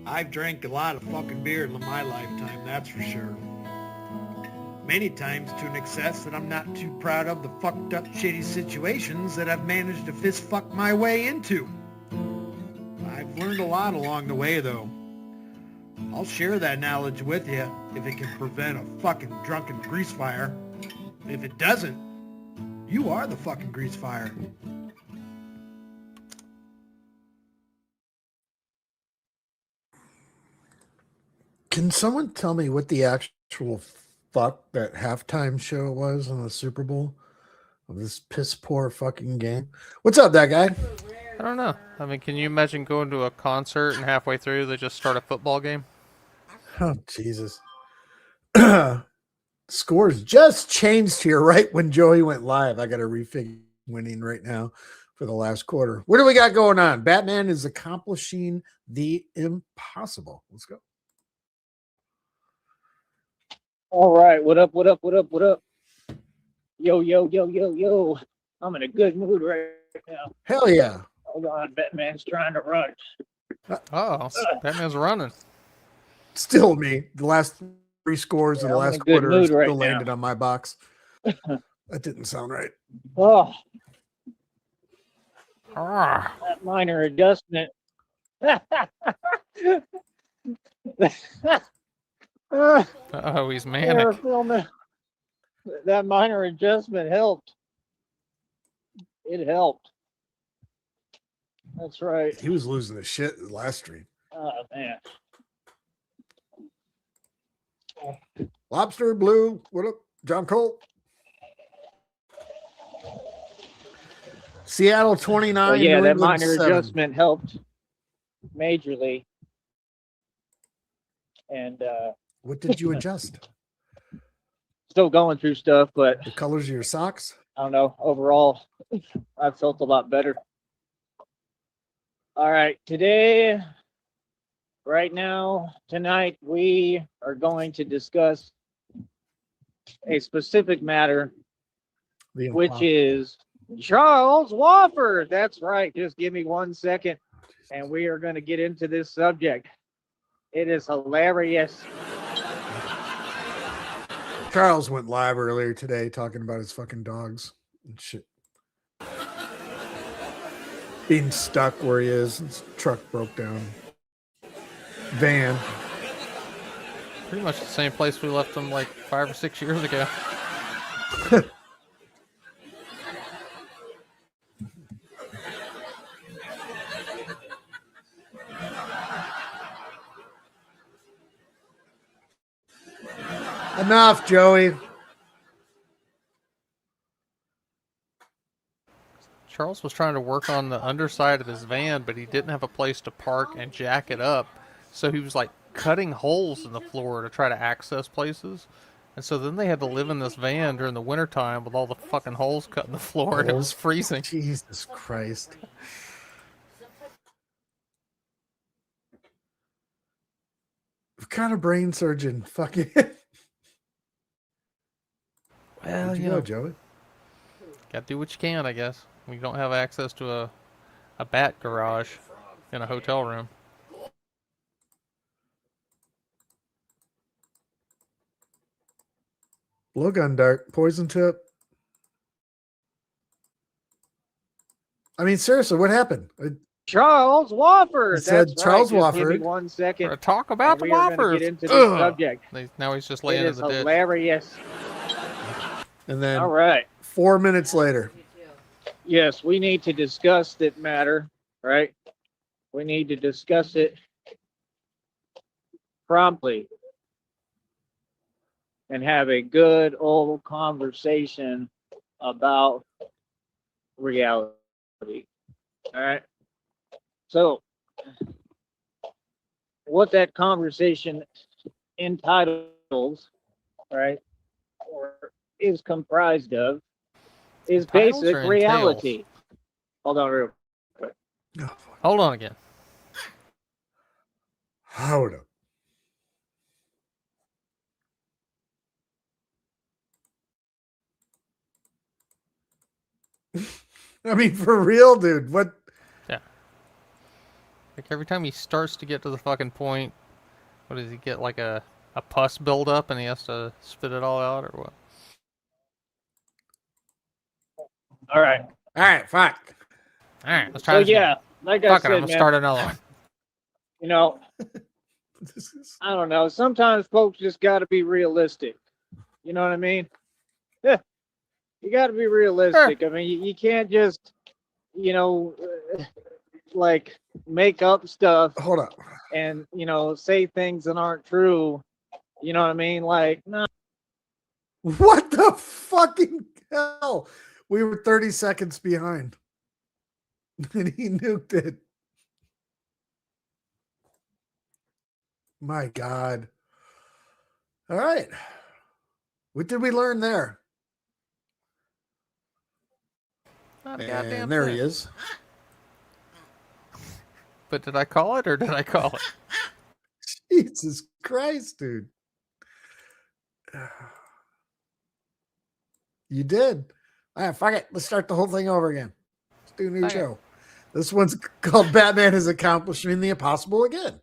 I've drank a lot of fucking beer in my lifetime, that's for sure. Many times to an excess that I'm not too proud of the fucked up shitty situations that I've managed to fist fuck my way into. I've learned a lot along the way though. I'll share that knowledge with you if it can prevent a fucking drunken grease fire. If it doesn't, you are the fucking grease fire. Can someone tell me what the actual fuck that halftime show was on the Super Bowl of this piss poor fucking game? What's up, that guy? I don't know. I mean, can you imagine going to a concert and halfway through they just start a football game? Oh, Jesus. Scores just changed here right when Joey went live. I got to refigure winning right now for the last quarter. What do we got going on? Batman is accomplishing the impossible. Let's go. All right, what up, what up, what up, what up? Yo, yo, yo, yo, yo. I'm in a good mood right now. Hell yeah. Hold on, Batman's trying to run. Oh, Batman's running. Still me. The last three scores of the I'm in last a good quarter mood still right landed now. on my box. That didn't sound right. Oh, Ah, that minor adjustment. oh, he's manic. Error filming. That minor adjustment helped. It helped. That's right. He was losing the shit the last stream. Oh, man. Lobster Blue. What up? John Cole. Seattle 29. Well, yeah, New that England minor 7. adjustment helped majorly. And What did you adjust? still going through stuff, but The colors of your socks? I don't know. Overall, I felt a lot better. All right. Today, right now, tonight, we are going to discuss a specific matter, The which impossible. is Charles Wofford. That's right. Just give me 1 second, and we are going to get into this subject. It is hilarious. Charles went live earlier today talking about his fucking dogs and shit. Being stuck where he is. His truck broke down. Van. Pretty much the same place we left him like 5 or 6 years ago. Enough, Joey. Charles was trying to work on the underside of his van, but he didn't have a place to park and jack it up. So he was like cutting holes in the floor to try to access places. And so then they had to live in this van during the wintertime with all the fucking holes cut in the floor, and it was freezing. Jesus Christ. What kind of brain surgeon? Fucking. Well, Where'd you go, Joey? gotta do what you can, I guess. We don't have access to a bat garage in a hotel room. Blowgun dart, poison tip. I mean, seriously, what happened? Charles Wofford. It said That's Charles right. Just give me Wofford. 1 second. For a talk about and the we are going to get Woffers. into this subject. Now he's just It laying in is the ditch. hilarious. And then All right. 4 minutes later. Yes, we need to discuss that matter, right? We need to discuss it promptly and have a good old conversation about reality. All right. So, what that conversation entitles, right, or is comprised of, is Titles basic or entails? reality. Hold on real quick. Hold on again. Hold up. I mean, for real, dude. What? Yeah. Like every time he starts to get to the fucking point, what does he get, like a pus buildup and he has to spit it all out, or what? All right. All right, fuck. All right, let's try So this again. yeah, like I Fuck it, said, I'm gonna man, start another one. you know, This is- I don't know. Sometimes folks just got to be realistic. You know what I mean? Yeah, you got to be realistic. I mean, you can't just, you know, like make up stuff Hold up. and, you know, say things that aren't true. You know what I mean? Like, no. What the fucking hell? We were 30 seconds behind. And he nuked it. My God. All right. What did we learn there? Not a goddamn And there thing. he is. But did I call it or did I call it? Jesus Christ, dude. You did. All right, fuck it. Let's start the whole thing over again. Let's do a new Okay. show. This one's called Batman is Accomplishing the Impossible Again.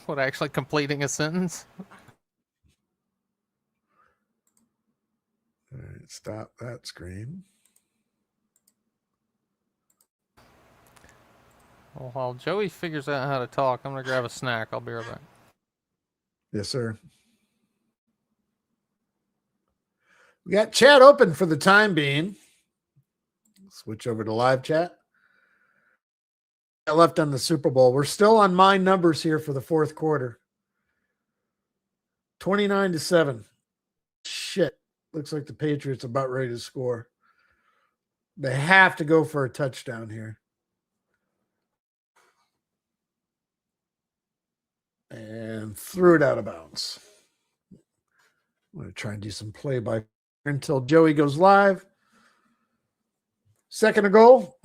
What, actually completing a sentence? All right, stop that screen. Well, while Joey figures out how to talk, I'm gonna grab a snack. I'll be right back. Yes, sir. We got chat open for the time being. Switch over to live chat. I left on the Super Bowl. We're still on my numbers here for the fourth quarter. 29-7. Shit. Looks like the Patriots are about ready to score. They have to go for a touchdown here. And threw it out of bounds. I'm going to try and do some play-by until Joey goes live. Second and goal.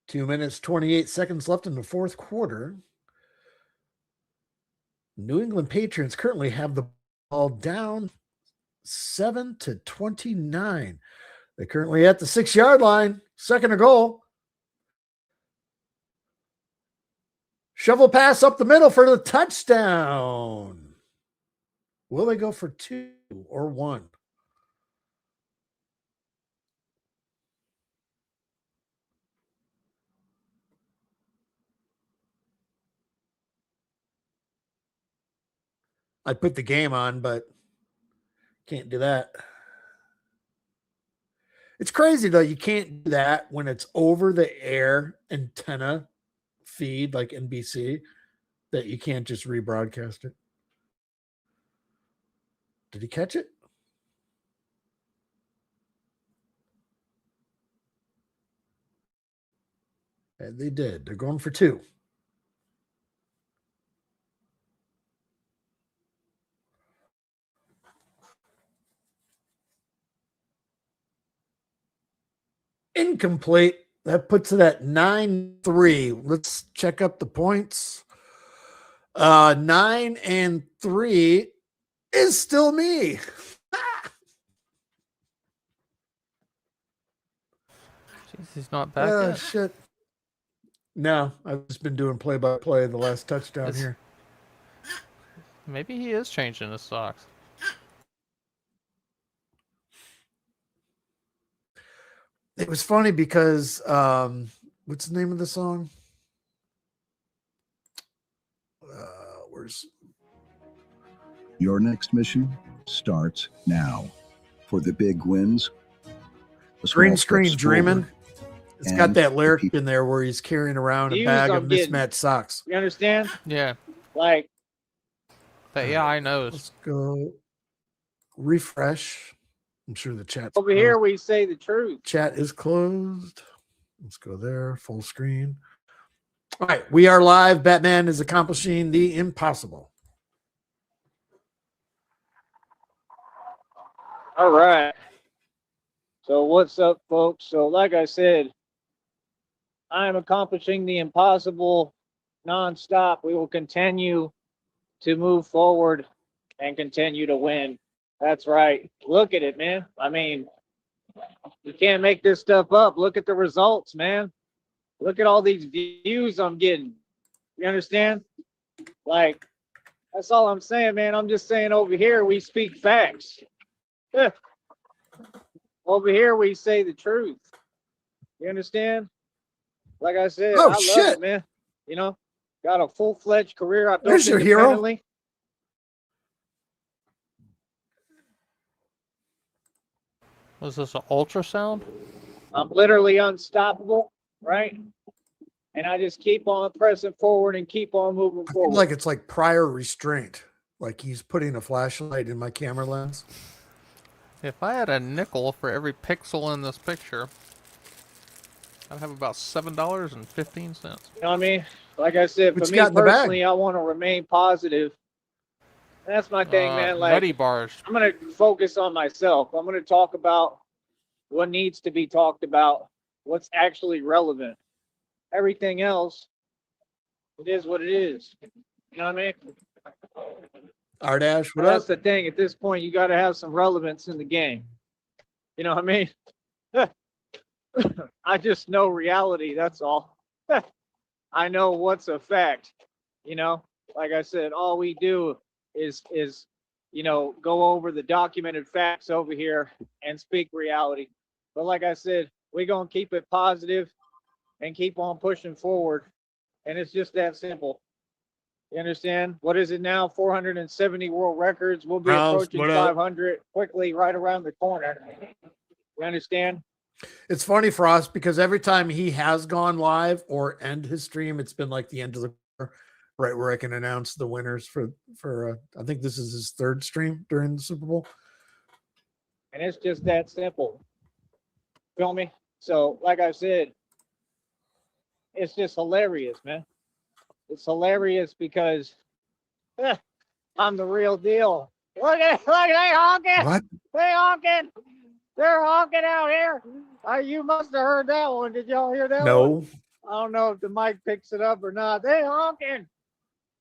Two minutes, 28 seconds left in the fourth quarter. New England Patriots currently have the ball down 7-29. They're currently at the 6-yard line. Second and goal. Shovel pass up the middle for the touchdown. Will they go for 2 or 1? I put the game on, but can't do that. It's crazy, though. You can't do that when it's over the air antenna feed like NBC, that you can't just rebroadcast it. Did he catch it? And they did. They're going for 2. Incomplete. That puts it at 9-3. Let's check up the points. 9-3 is still me. Jeez, he's not back Oh, yet. shit. No, I've just been doing play-by-play the last touchdown It's- here. Maybe he is changing his socks. It was funny because what's the name of the song? Where's Your next mission starts now. For the big wins, the small Green Screen steps Dreamin'? forward, It's got and that lyric people- in there where he's carrying around a Views bag of I'm getting. mismatched socks. You understand? Yeah, Like, the AI knows. Let's go refresh. I'm sure the chat's over here, closed. we say the truth. Chat is closed. Let's go there, full screen. All right, we are live. Batman is accomplishing the impossible. All right. So what's up, folks? So like I said, I am accomplishing the impossible nonstop. We will continue to move forward and continue to win. That's right. Look at it, man. I mean, you can't make this stuff up. Look at the results, man. Look at all these views I'm getting. You understand? Like, that's all I'm saying, man. I'm just saying over here we speak facts. Over here we say the truth. You understand? Like I said, Oh, I love shit. it, man. You know, got a full-fledged career. I built There's your hero. independently. Was this an ultrasound? I'm literally unstoppable, right? And I just keep on pressing forward and keep on moving I feel forward. like it's like prior restraint. Like he's putting a flashlight in my camera lens. If I had a nickel for every pixel in this picture, I'd have about $7.15. You know what I mean? Like I said, What for you me got in the bag? personally, I want to remain positive. That's my thing, man. Like, Nutty bars. I'm going to focus on myself. I'm going to talk about what needs to be talked about, what's actually relevant. Everything else, it is what it is. You know what I mean? Ardash, what That's up? the thing. At this point, you got to have some relevance in the game. You know what I mean? I just know reality. That's all. I know what's a fact. You know, like I said, all we do is go over the documented facts over here and speak reality. But like I said, we're gonna keep it positive and keep on pushing forward. And it's just that simple. You understand? What is it now? 470 world records. We'll be Rouse, approaching what up? 500 quickly right around the corner. You understand? It's funny, Frost, because every time he has gone live or end his stream, it's been like the end of the quarter, right where I can announce the winners for I think this is his third stream during the Super Bowl. And it's just that simple. Feel me? So, like I said, it's just hilarious, man. It's hilarious because I'm the real deal. Look, they honking. What? They honking. They're honking out here. You must have heard that one. Did y'all hear that one? No. I don't know if the mic picks it up or not. They honking.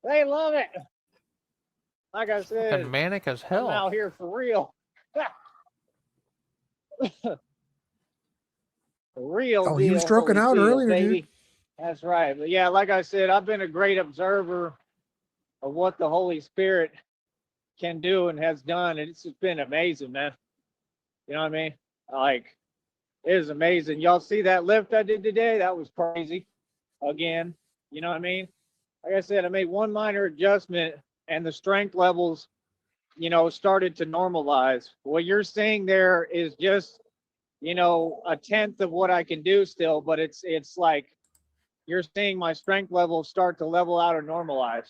They love it. Like I said, And manic as I'm hell. out here for real. Real Oh, deal. he was stroking out Holyfield, earlier, baby. dude. That's right. But yeah, like I said, I've been a great observer of what the Holy Spirit can do and has done. And it's just been amazing, man. You know what I mean? Like, it is amazing. Y'all see that lift I did today? That was crazy. Again, you know what I mean? Like I said, I made one minor adjustment and the strength levels, started to normalize. What you're seeing there is just, a tenth of what I can do still, but it's like you're seeing my strength levels start to level out or normalize.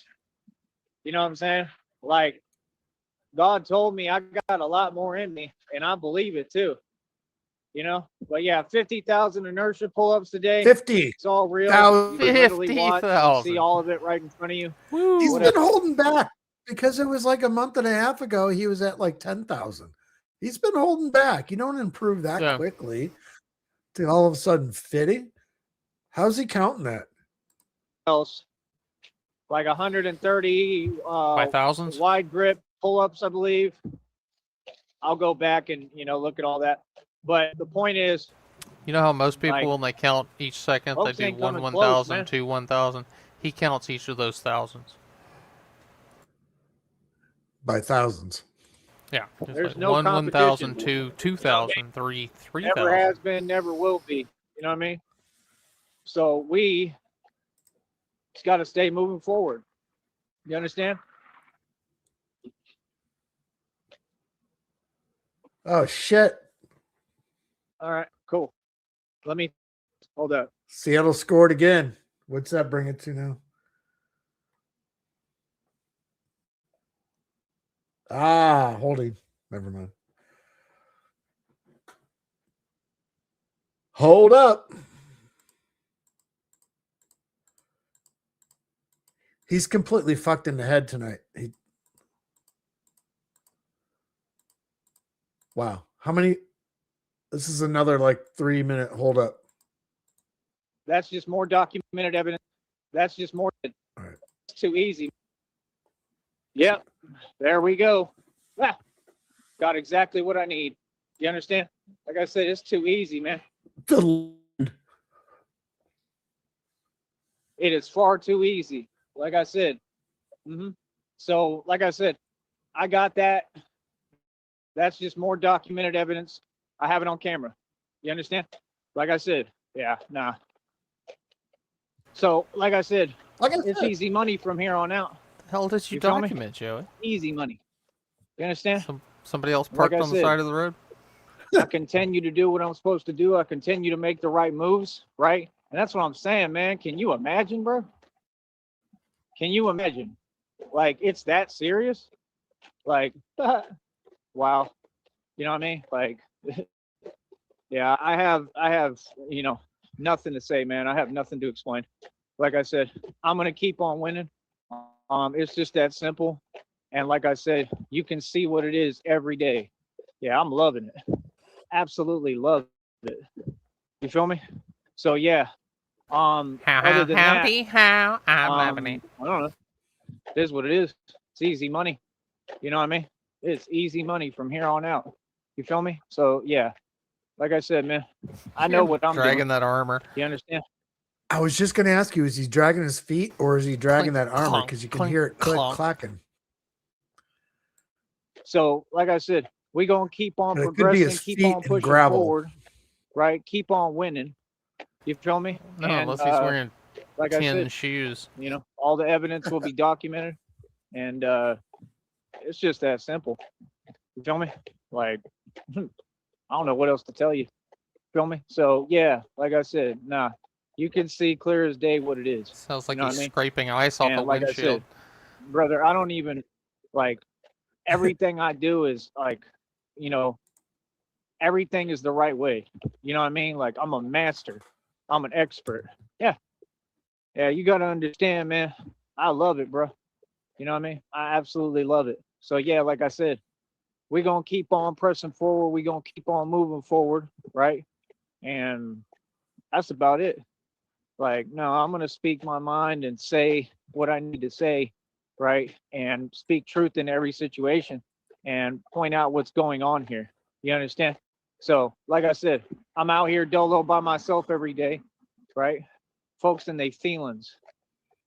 You know what I'm saying? Like, God told me I got a lot more in me, and I believe it too. But yeah, 50,000 inertia pull-ups today. 50. It's all real. You 50,000. can literally watch and 50,000. see all of it right in front of you. Woo. He's Whatever. been holding back because it was like a month and a half ago. He was at like 10,000. He's been holding back. You don't improve that quickly to all of a sudden 50. How's he counting that? Else, like 130 By thousands? wide grip pull-ups, I believe. I'll go back and look at all that. But the point is, You know how most people, like, when they count each second, they folks do ain't one coming close, 1,000, man. 2 1,000. He counts each of those thousands. By thousands. Yeah. There's like no 1 1,000, competition. 2 2,000, 3 never 3,000. has been, never will be. You know what I mean? So we just got to stay moving forward. You understand? Oh, shit. All right, cool. Let me hold up. Seattle scored again. What's that bring it to now? Holding. Never mind. Hold up. He's completely fucked in the head tonight. Wow. How many? This is another like 3-minute hold up. That's just more documented evidence. That's just more. All right. It's too easy. Yep. There we go. Ah, got exactly what I need. You understand? Like I said, it's too easy, man. It is far too easy. Like I said. So, like I said, I got that. That's just more documented evidence. I have it on camera. You understand? Like I said, yeah, nah. So, like I said, it's easy money from here on out. The hell did you feel me? document, Joey? Easy money. You understand? Somebody else parked on the side of the road? I continue to do what I'm supposed to do. I continue to make the right moves, right? And that's what I'm saying, man. Can you imagine, bro? Can you imagine? Like, it's that serious? Like, wow. You know what I mean? Like, yeah, I have, you know, nothing to say, man. I have nothing to explain. Like I said, I'm gonna keep on winning. It's just that simple. And like I said, you can see what it is every day. Yeah, I'm loving it. Absolutely love it. You feel me? So yeah. Other than that, I'm loving it. I don't know. It is what it is. It's easy money. You know what I mean? It's easy money from here on out. You feel me? So yeah. Like I said, man, I know what I'm dragging doing. that armor. You understand? I was just going to ask you, is he dragging his feet or is he dragging Clink, that armor? clunk, Because you can clink, hear it click, clunk. clacking. So, like I said, we're going to keep on But it could be progressing, his keep feet on and pushing gravel. forward, right? Keep on winning. You feel me? No, And, unless he's wearing like I tin said, shoes. you know, all the evidence will be documented. And it's just that simple. You feel me? Like, I don't know what else to tell you. Feel me? So, yeah, like I said, nah, you can see clear as day what it is. Sounds like You know he's what I mean? scraping ice off a like windshield. I said, brother, I don't even, like, everything I do is, like, you know, everything is the right way. You know what I mean? Like, I'm a master. I'm an expert. Yeah. Yeah, you got to understand, man. I love it, bro. You know what I mean? I absolutely love it. So, yeah, like I said, we're going to keep on pressing forward. We're going to keep on moving forward, right? And that's about it. Like, no, I'm going to speak my mind and say what I need to say, right? And speak truth in every situation and point out what's going on here. You understand? So, like I said, I'm out here dolo by myself every day, right? Folks and they feelings.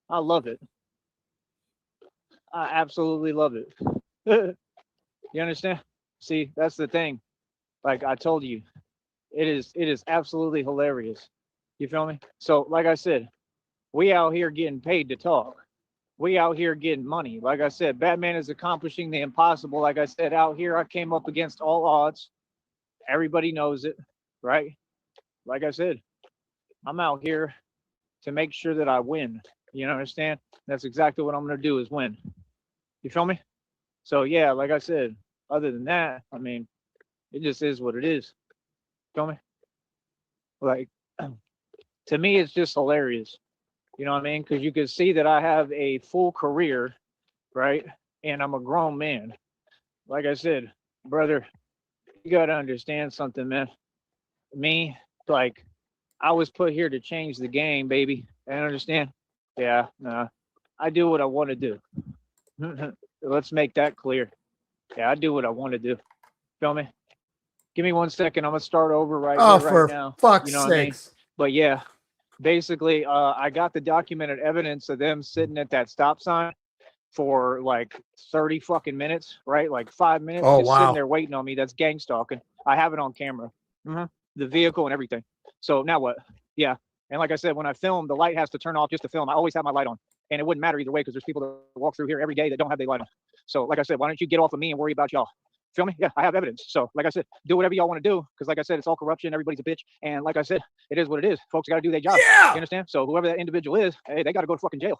I love it. I absolutely love it. You understand? See, that's the thing. Like I told you, it is absolutely hilarious. You feel me? So, like I said, we out here getting paid to talk. We out here getting money. Like I said, Batman is accomplishing the impossible. Like I said, out here, I came up against all odds. Everybody knows it, right? Like I said, I'm out here to make sure that I win. You understand? That's exactly what I'm going to do is win. You feel me? So, yeah, like I said, other than that, I mean, it just is what it is. Feel me? Like, to me, it's just hilarious. You know what I mean? Because you can see that I have a full career, right? And I'm a grown man. Like I said, brother, you got to understand something, man. Me, like, I was put here to change the game, baby. I understand? Yeah, nah. I do what I want to do. Let's make that clear. Yeah, I do what I want to do. Feel me? Give me 1 second. I'm going to start over right here, right now. Fuck's You know what I mean? sakes. But yeah, basically, I got the documented evidence of them sitting at that stop sign for like 30 fucking minutes, right? Like 5 minutes, Oh, just wow. sitting there waiting on me. That's gang stalking. I have it on camera, the vehicle and everything. So now what? Yeah. And like I said, when I film, the light has to turn off just to film. I always have my light on, and it wouldn't matter either way because there's people that walk through here every day that don't have their light on. So like I said, why don't you get off of me and worry about y'all? Feel me? Yeah, I have evidence. So like I said, do whatever y'all want to do because like I said, it's all corruption. Everybody's a bitch. And like I said, it is what it is. Folks got to do their job. Yeah. You understand? So whoever that individual is, hey, they got to go to fucking jail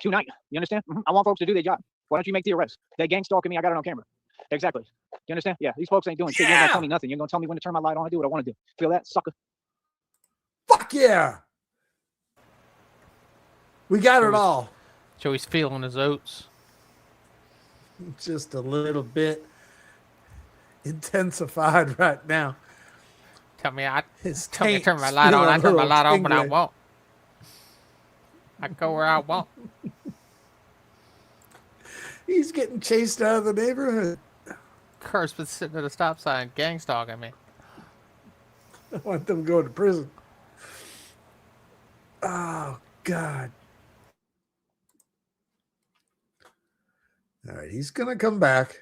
tonight. You understand? I want folks to do their job. Why don't you make the arrest? They gang stalking me. I got it on camera. Exactly. You understand? Yeah, these folks ain't doing shit. You ain't gonna tell me nothing. You're gonna tell me when to turn my light on. I do what I want to do. Feel that, sucker? Fuck yeah. We got it all. Joey's feeling his oats. Just a little bit intensified right now. Tell me His to turn taint's my light on. feeling I a turn my little light on when I tingly. want. I go where I want. He's getting chased out of the neighborhood. Car's been sitting at a stop sign, gang stalking me. I want them to go to prison. Oh, God. All right, he's going to come back.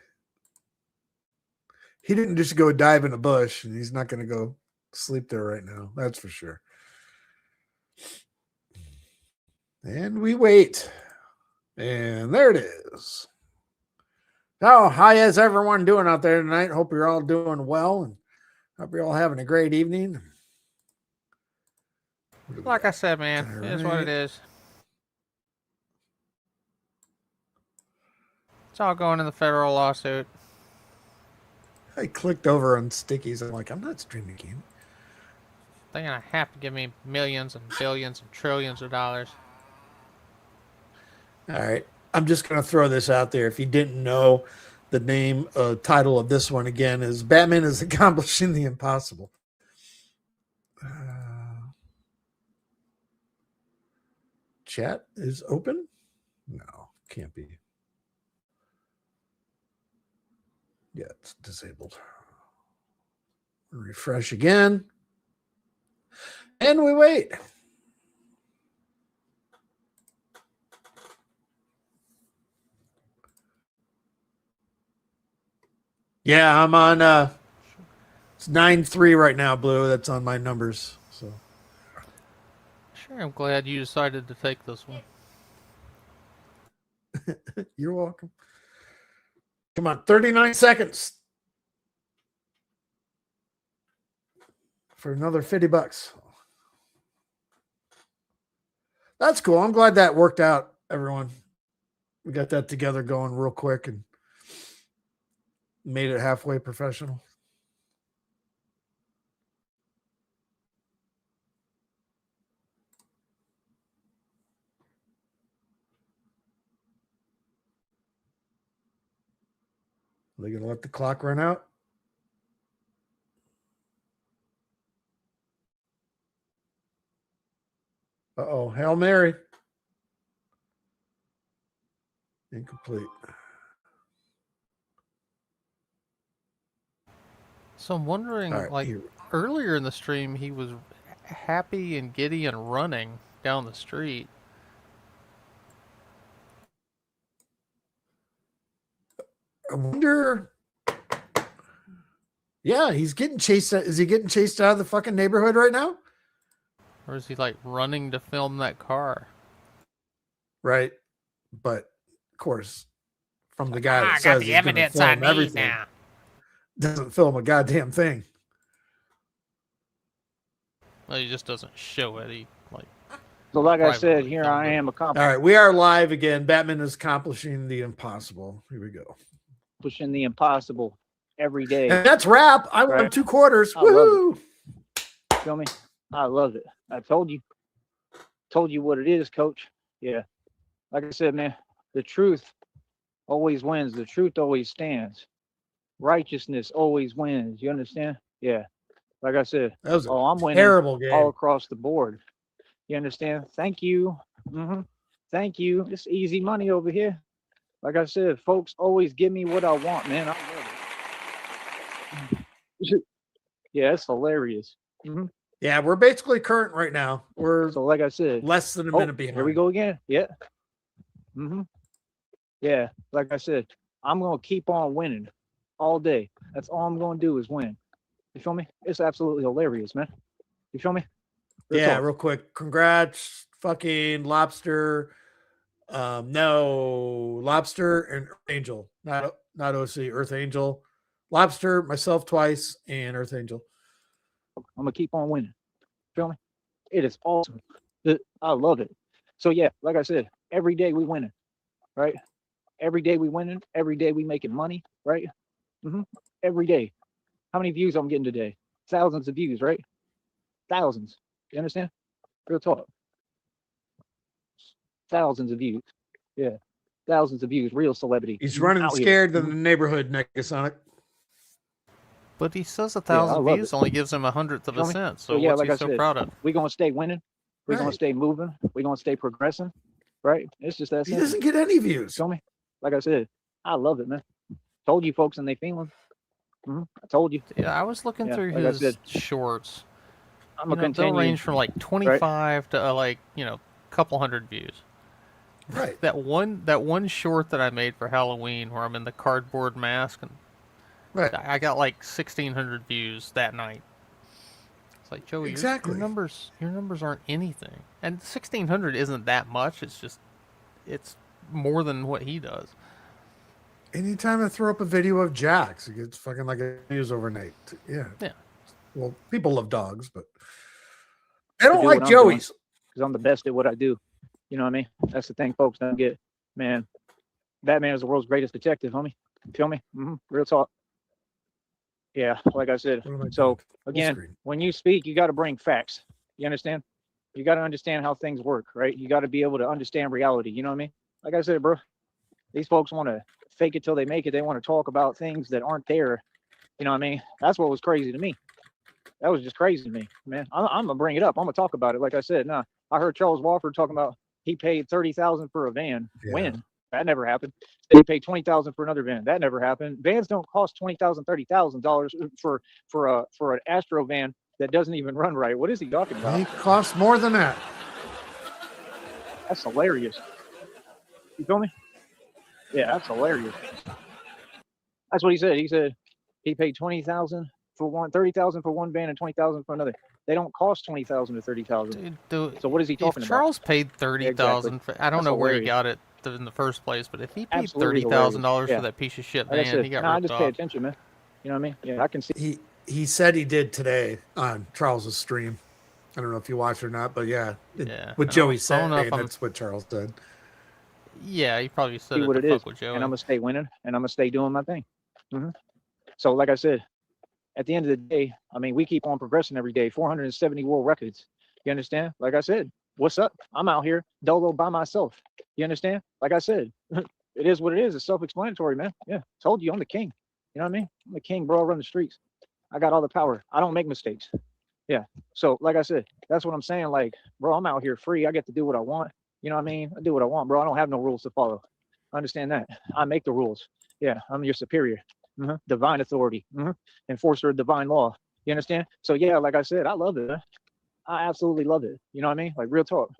He didn't just go dive in a bush, and he's not going to go sleep there right now. That's for sure. And we wait. And there it is. Oh, how is everyone doing out there tonight? Hope you're all doing well, and hope you're all having a great evening. Like I said, man, it is what it is. It's all going in the federal lawsuit. I clicked over on stickies. I'm like, I'm not streaming game. They're gonna have to give me millions and billions and trillions of dollars. All right. I'm just going to throw this out there. If you didn't know, the name, title of this one again is Batman is Accomplishing the Impossible. Chat is open? No, can't be. Yeah, it's disabled. Refresh again. And we wait. Yeah, I'm on it's 9-3 right now, Blue. That's on my numbers. So Sure, I'm glad you decided to take this one. you're welcome. Come on, 39 seconds for another $50. That's cool. I'm glad that worked out, everyone. We got that together going real quick and made it halfway professional. Are they going to let the clock run out? Uh-oh, Hail Mary. Incomplete. So I'm wondering, All right, like, here. earlier in the stream, he was happy and giddy and running down the street. I wonder. Yeah, he's getting chased. Is he getting chased out of the fucking neighborhood right now? Or is he, like, running to film that car? Right. But, of course, from the guy that I got says the he's going to evidence I film need everything, now. doesn't film a goddamn thing. Well, he just doesn't show it. He, like, So like I said, privately here filmed I it. am All right, we are live again. Batman is accomplishing the impossible. Here we go. accomplishing the impossible every day. And that's wrap. I won Right. 2 quarters. I love Woohoo! Feel me? I love it. I told you what it is, Coach. Yeah. Like I said, man, the truth always wins. The truth always stands. Righteousness always wins. You understand? Yeah. Like I said, That was a I'm winning terrible game. all across the board. You understand? Thank you. Thank you. It's easy money over here. Like I said, folks always give me what I want, man. I love it. Yeah, it's hilarious. Yeah, we're basically current right now. We're So like I said, less than a minute behind. here we go again. Yeah. Yeah, like I said, I'm gonna keep on winning all day. That's all I'm gonna do is win. You feel me? It's absolutely hilarious, man. You feel me? Real Yeah, talk. real quick. Congrats, fucking Lobster. No, Lobster and Earth Angel. Not OC, Earth Angel. Lobster, myself twice, and Earth Angel. I'm gonna keep on winning. Feel me? It is awesome. I love it. So yeah, like I said, every day we winning, right? Every day we winning. Every day we making money, right? Every day. How many views I'm getting today? Thousands of views, right? Thousands. You understand? Real talk. Thousands of views. Yeah. Thousands of views. Real celebrity. He's running out here. scared in the neighborhood, Negasonic. But he says I 1,000 love views it. only gives him 1/100th of a Feel me? cent. So So yeah, what's like he I so said, proud of? We're gonna stay winning. We're gonna Right. stay moving. We're gonna stay progressing. Right? It's just that He simple. doesn't get any views. Feel me? Like I said, I love it, man. Told you folks and they feeling. I told you. Yeah, I was looking through like I his said, shorts. I'm You gonna know, they'll continue. range from like 25 to like, a couple hundred views. Right. That one short that I made for Halloween where I'm in the cardboard mask and Right. I got like 1,600 views that night. It's like, Joey, Exactly. your numbers aren't anything. And 1,600 isn't that much. It's more than what he does. Anytime I throw up a video of Jax, it gets fucking like a views overnight. Yeah. Yeah. Well, people love dogs, but they don't do like what I'm doing. Joey's. Because I'm the best at what I do. You know what I mean? That's the thing folks don't get. Man, Batman is the world's greatest detective, homie. You feel me? Real talk. Yeah, like I said. What am I So doing? Full again, screen. when you speak, you got to bring facts. You understand? You got to understand how things work, right? You got to be able to understand reality. You know what I mean? Like I said, bro, these folks want to fake it till they make it. They want to talk about things that aren't there. You know what I mean? That's what was crazy to me. That was just crazy to me, man. I'm gonna bring it up. I'm gonna talk about it. Like I said, nah, I heard Charles Wofford talking about he paid $30,000 for a van. Yeah. When? That never happened. He paid $20,000 for another van. That never happened. Vans don't cost $20,000, $30,000 for an Astro van that doesn't even run right. What is he talking about? They cost more than that. That's hilarious. You feel me? Yeah, that's hilarious. That's what he said. He said he paid $20,000 for one, $30,000 for one van, and $20,000 for another. They don't cost $20,000 to $30,000. So what is he talking if about? Charles paid $30,000, I don't That's know where he hilarious. got it in the first place, but if he paid Absolutely $30,000 hilarious. for that piece of shit Like I van, said, he got I ripped just off. pay attention, man. You know what I mean? Yeah, I can see. He said he did today on Charles's stream. I don't know if you watched or not, but yeah, Yeah, what I Joey don't said, know if I'm- that's what Charles said. Yeah, he probably said it what to it is, fuck with Joey. and I'm gonna stay winning, and I'm gonna stay doing my thing. So, like I said, at the end of the day, I mean, we keep on progressing every day. 470 world records. You understand? Like I said, what's up? I'm out here dolo by myself. You understand? Like I said, it is what it is. It's self-explanatory, man. Yeah, told you I'm the king. You know what I mean? I'm the king, bro. I run the streets. I got all the power. I don't make mistakes. Yeah. So, like I said, that's what I'm saying. Like, bro, I'm out here free. I get to do what I want. You know what I mean? I do what I want, bro. I don't have no rules to follow. Understand that. I make the rules. Yeah, I'm your superior. Divine authority. Enforcer of divine law. You understand? So, yeah, like I said, I love it, man. I absolutely love it. You know what I mean? Like, real talk.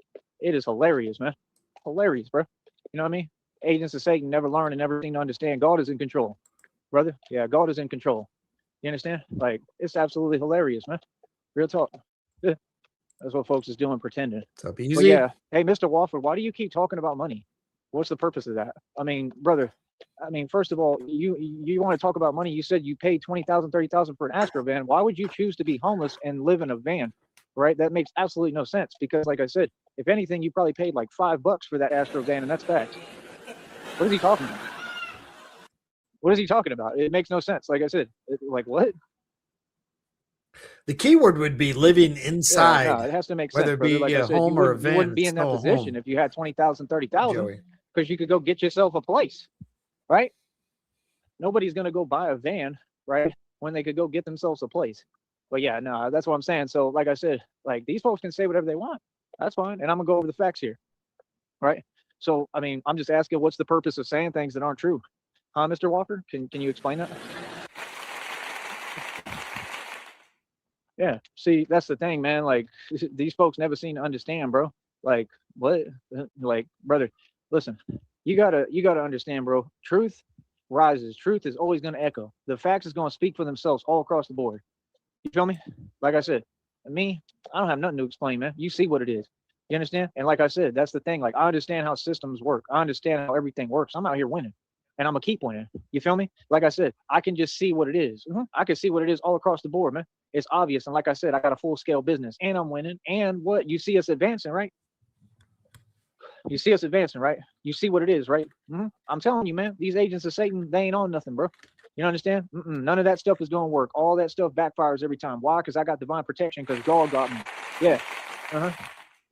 It is hilarious, man. Hilarious, bro. You know what I mean? Agents of Satan never learn and never seem to understand. God is in control, brother. Yeah, God is in control. You understand? Like, it's absolutely hilarious, man. Real talk. Yeah. That's what folks is doing, pretending. What's up, But easy? yeah, hey, Mr. Wofford, why do you keep talking about money? What's the purpose of that? I mean, brother, I mean, first of all, you want to talk about money. You said you paid $20,000, $30,000 for an Astro van. Why would you choose to be homeless and live in a van? Right? That makes absolutely no sense because, like I said, if anything, you probably paid like $5 for that Astro van, and that's facts. What is he talking about? What is he talking about? It makes no sense. Like I said, like what? The keyword would be living inside. Yeah, no, it has to make whether sense, it brother. be Like I a said, home or a van, you wouldn't be it's in that still a position home. if you had 20,000, 30,000, Joey. because you could go get yourself a place, right? Nobody's gonna go buy a van, right, when they could go get themselves a place. But yeah, no, that's what I'm saying. So, like I said, like these folks can say whatever they want. That's fine, and I'm gonna go over the facts here, right? So, I mean, I'm just asking, what's the purpose of saying things that aren't true, huh, Mr. Walker? Can you explain that? Yeah, see, that's the thing, man. Like, these folks never seem to understand, bro. Like, what? Like, brother, listen, you gotta understand, bro. Truth rises. Truth is always gonna echo. The facts is gonna speak for themselves all across the board. You feel me? Like I said, me, I don't have nothing to explain, man. You see what it is. You understand? And like I said, that's the thing. Like, I understand how systems work. I understand how everything works. I'm out here winning, and I'm gonna keep winning. You feel me? Like I said, I can just see what it is. I can see what it is all across the board, man. It's obvious. And like I said, I got a full scale business, and I'm winning. And what you see us advancing, right? You see us advancing, right? You see what it is, right? I'm telling you, man. These agents of Satan, they ain't on nothing, bro. You understand? None of that stuff is gonna work. All that stuff backfires every time. Why? Because I got divine protection. Because God got me. Yeah.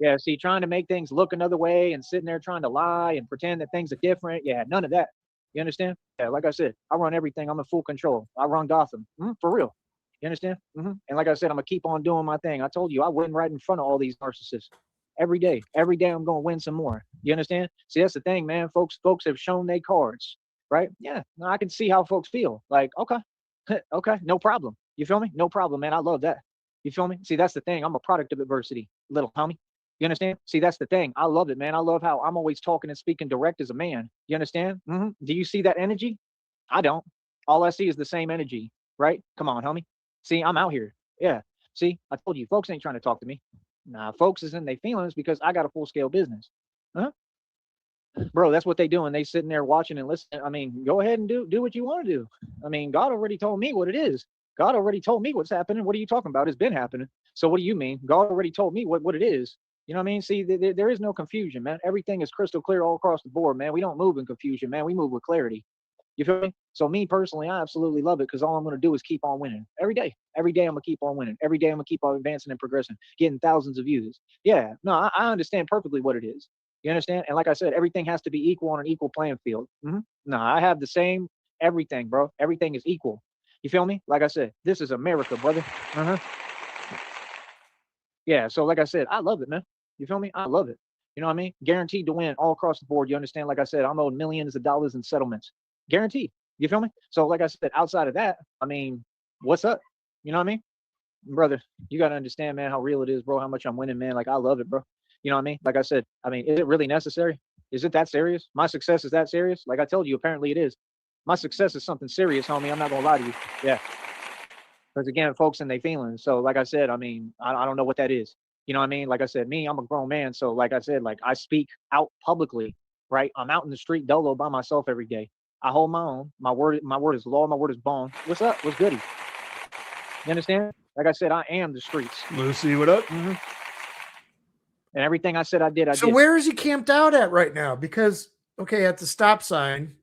Yeah. See, trying to make things look another way and sitting there trying to lie and pretend that things are different. Yeah, none of that. You understand? Yeah. Like I said, I run everything. I'm in full control. I run Gotham. For real. You understand? And like I said, I'm gonna keep on doing my thing. I told you I win right in front of all these narcissists. Every day I'm gonna win some more. You understand? See, that's the thing, man. Folks have shown their cards. right? Yeah, no, I can see how folks feel. Like, okay, okay, no problem. You feel me? No problem, man. I love that. You feel me? See, that's the thing. I'm a product of adversity, little homie. You understand? See, that's the thing. I love it, man. I love how I'm always talking and speaking direct as a man. You understand? Do you see that energy? I don't. All I see is the same energy, right? Come on, homie. See, I'm out here. Yeah. See, I told you, folks ain't trying to talk to me. Nah, folks is in their feelings because I got a full scale business. Huh? Bro, that's what they doing. They sitting there watching and listening. I mean, go ahead and do what you want to do. I mean, God already told me what it is. God already told me what's happening. What are you talking about? It's been happening. So what do you mean? God already told me what it is. You know what I mean? See, there is no confusion, man. Everything is crystal clear all across the board, man. We don't move in confusion, man. We move with clarity. You feel me? So me personally, I absolutely love it because all I'm going to do is keep on winning every day. Every day I'm going to keep on winning. Every day I'm going to keep on advancing and progressing, getting thousands of views. Yeah, no, I understand perfectly what it is. You understand? And like I said, everything has to be equal on an equal playing field. No, I have the same everything, bro. Everything is equal. You feel me? Like I said, this is America, brother. Yeah, so like I said, I love it, man. You feel me? I love it. You know what I mean? Guaranteed to win all across the board. You understand? Like I said, I'm owed millions of dollars in settlements. Guaranteed. You feel me? So like I said, outside of that, I mean, what's up? You know what I mean? Brother, you got to understand, man, how real it is, bro, how much I'm winning, man. Like, I love it, bro. You know what I mean? Like I said, I mean, is it really necessary? Is it that serious? My success is that serious? Like I told you, apparently it is. My success is something serious, homie. I'm not going to lie to you. Yeah. Because again, folks in their feelings. So like I said, I mean, I don't know what that is. You know what I mean? Like I said, me, I'm a grown man. So like I said, like I speak out publicly, right? I'm out in the street dolo by myself every day. I hold my own. My word is law. My word is bone. What's up? What's goody? You understand? Like I said, I am the streets. Lucy, what up? And everything I said I did, I So did. where is he camped out at right now? Because, okay, at the stop sign,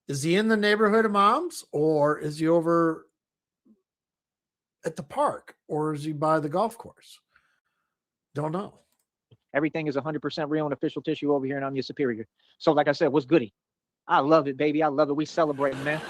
is he in the neighborhood of Mom's or is he over at the park or is he by the golf course? Don't know. Everything is 100% real and official tissue over here, and I'm your superior. So like I said, what's goody? I love it, baby. I love it. We celebrating, man.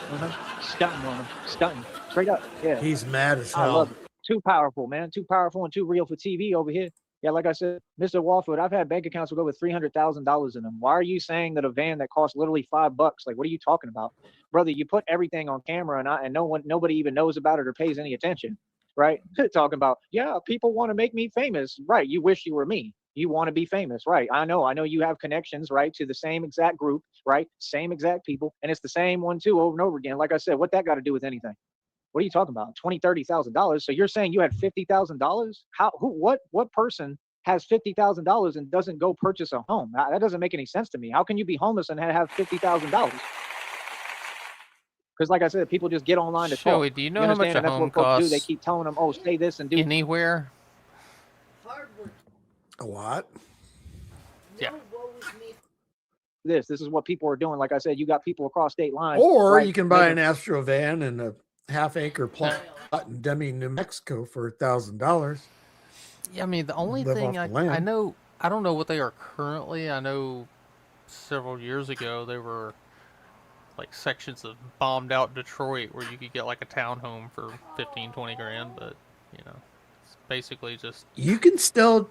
Stunting on them. Stunting. Straight up. Yeah. He's mad as hell. I love it. Too powerful, man. Too powerful and too real for TV over here. Yeah, like I said, Mr. Walford, I've had bank accounts with over $300,000 in them. Why are you saying that a van that costs literally $5? Like, what are you talking about? Brother, you put everything on camera and nobody even knows about it or pays any attention, right? Talking about, yeah, people want to make me famous. Right. You wish you were me. You want to be famous, right? I know you have connections, right, to the same exact group, right? Same exact people. And it's the same one too over and over again. Like I said, what that got to do with anything? What are you talking about? $20,000, $30,000. So you're saying you had $50,000? What person has $50,000 and doesn't go purchase a home? That doesn't make any sense to me. How can you be homeless and have $50,000? Because like I said, people just get online to Joey, talk. do you know how much a that's home what folks do. They costs keep telling them, oh, say this and do anywhere? A lot. Yeah. this. This is what people are doing. Like I said, you got people across state lines. Or right? you can buy an Astro van and a half-acre plot in Deming, New Mexico for $1,000. Yeah, I mean, the only Live thing off the I land. know, I don't know what they are currently. I know several years ago they were like sections of bombed out Detroit where you could get like a townhome for 15, 20 grand, but you know, it's basically just You can still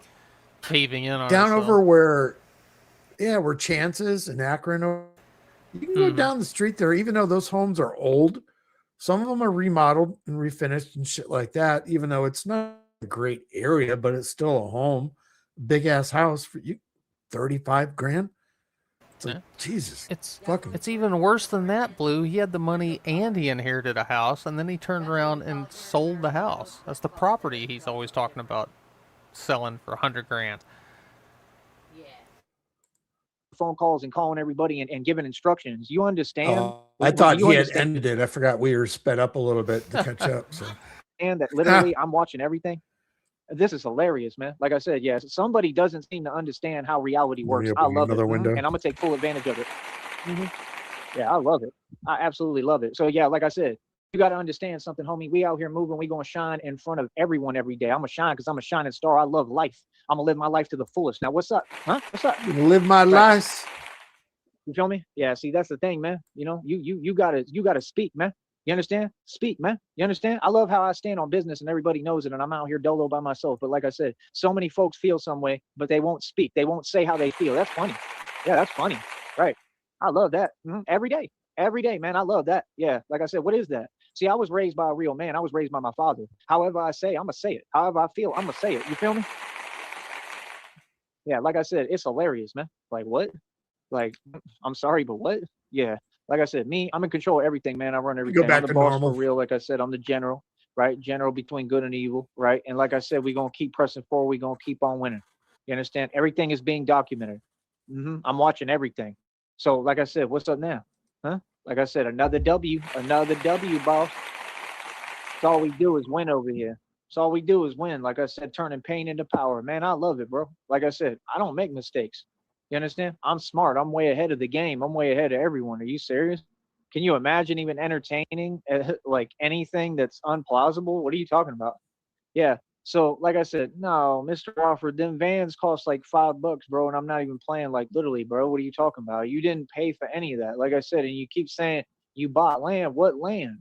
caving in on down itself. over where Chances and Akron. You can go down the street there, even though those homes are old. Some of them are remodeled and refinished and shit like that, even though it's not a great area, but it's still a home. Big ass house for you, 35 grand. It's like, Jesus. It's even worse than that, Blue. He had the money and he inherited a house, and then he turned around and sold the house. That's the property he's always talking about selling for 100 grand. phone calls and calling everybody and giving instructions. You understand? I thought you he had ended it. I forgot we were sped up a little bit to catch up. So. And that literally I'm watching everything. This is hilarious, man. Like I said, yes, somebody doesn't seem to understand how reality works. I love it. Window. And I'm gonna take full advantage of it. Yeah, I love it. I absolutely love it. So yeah, like I said, you got to understand something, homie. We out here moving. We gonna shine in front of everyone every day. I'm gonna shine because I'm a shining star. I love life. I'm gonna live my life to the fullest. Now, what's up? Huh? What's up? Live my life. You feel me? Yeah. See, that's the thing, man. You know, you gotta speak, man. You understand? Speak, man. You understand? I love how I stand on business and everybody knows it, and I'm out here dolo by myself. But like I said, so many folks feel some way, but they won't speak. They won't say how they feel. That's funny. Yeah, that's funny. Right. I love that every day. Every day, man. I love that. Yeah. Like I said, what is that? See, I was raised by a real man. I was raised by my father. However I say, I'm going to say it. However I feel, I'm going to say it. You feel me? Yeah. Like I said, it's hilarious, man. Like, what? Like, I'm sorry, but what? Yeah. Like I said, me, I'm in control of everything, man. I run Go everything. back I'm the to boss normal. for real. Like I said, I'm the general, right? General between good and evil, right? And like I said, we're going to keep pressing forward. We're going to keep on winning. You understand? Everything is being documented. I'm watching everything. So, like I said, what's up now? Huh? Like I said, another W, boss. That's all we do is win over here. That's all we do is win. Like I said, turning pain into power. Man, I love it, bro. Like I said, I don't make mistakes. You understand? I'm smart. I'm way ahead of the game. I'm way ahead of everyone. Are you serious? Can you imagine even entertaining like anything that's unplausible? What are you talking about? Yeah. So, like I said, no, Mr. Alfred, them vans cost like $5, bro, and I'm not even playing like literally, bro. What are you talking about? You didn't pay for any of that. Like I said, and you keep saying you bought land. What land?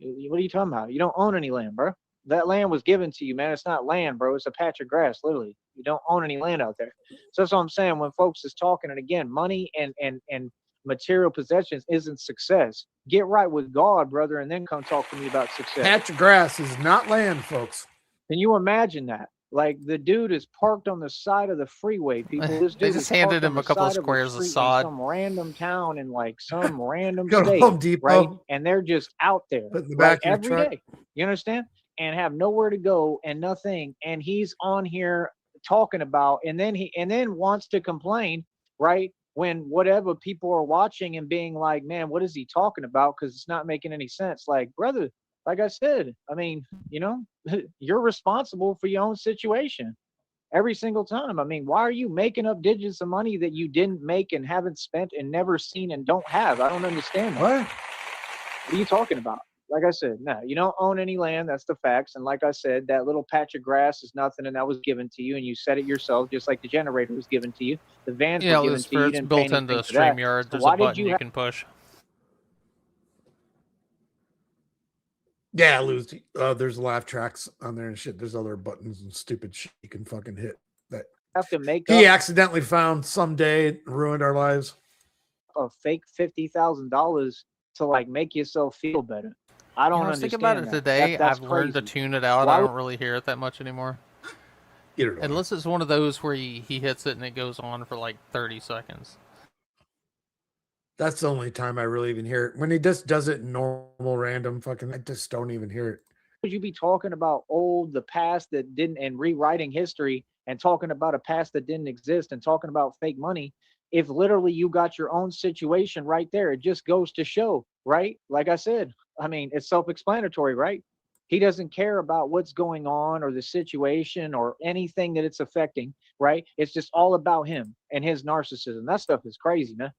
What are you talking about? You don't own any land, bro. That land was given to you, man. It's not land, bro. It's a patch of grass, literally. You don't own any land out there. So that's what I'm saying. When folks is talking, and again, money and material possessions isn't success. Get right with God, brother, and then come talk to me about success. Patch of grass is not land, folks. Can you imagine that? Like the dude is parked on the side of the freeway, people. This They dude just is handed parked on him a the couple of side of a squares of street in sod. some random town in like some random Go to state, Home Depot. right? And they're just out there, Put in the right, back of your every truck. day. You understand? And have nowhere to go and nothing. And he's on here talking about, and then wants to complain, right? When whatever people are watching and being like, man, what is he talking about? Because it's not making any sense. Like, brother, like I said, I mean, you know, you're responsible for your own situation every single time. I mean, why are you making up digits of money that you didn't make and haven't spent and never seen and don't have? I don't understand that. What are you talking about? Like I said, no, you don't own any land. That's the facts. And like I said, that little patch of grass is nothing, and that was given to you, and you said it yourself, just like the generator was given to you. The vans Yeah, were given to you. You it's didn't pay built into anything for that. StreamYard. So There's why a did button you you can push. Yeah, Luz. There's laugh tracks on there and shit. There's other buttons and stupid shit you can fucking hit. That have to make he up accidentally found someday, ruined our lives. a fake $50,000 to like make yourself feel better? I don't I was thinking understand about it that. today. That's I've learned to crazy. tune it out. Why I would- don't really hear it that much anymore. Get it over. Unless it's one of those where he hits it and it goes on for like 30 seconds. That's the only time I really even hear it. When he just does it normal, random, fucking, I just don't even hear it. Would you be talking about the past that didn't, and rewriting history and talking about a past that didn't exist and talking about fake money if literally you got your own situation right there? It just goes to show, right? Like I said, I mean, it's self-explanatory, right? He doesn't care about what's going on or the situation or anything that it's affecting, right? It's just all about him and his narcissism. That stuff is crazy, man.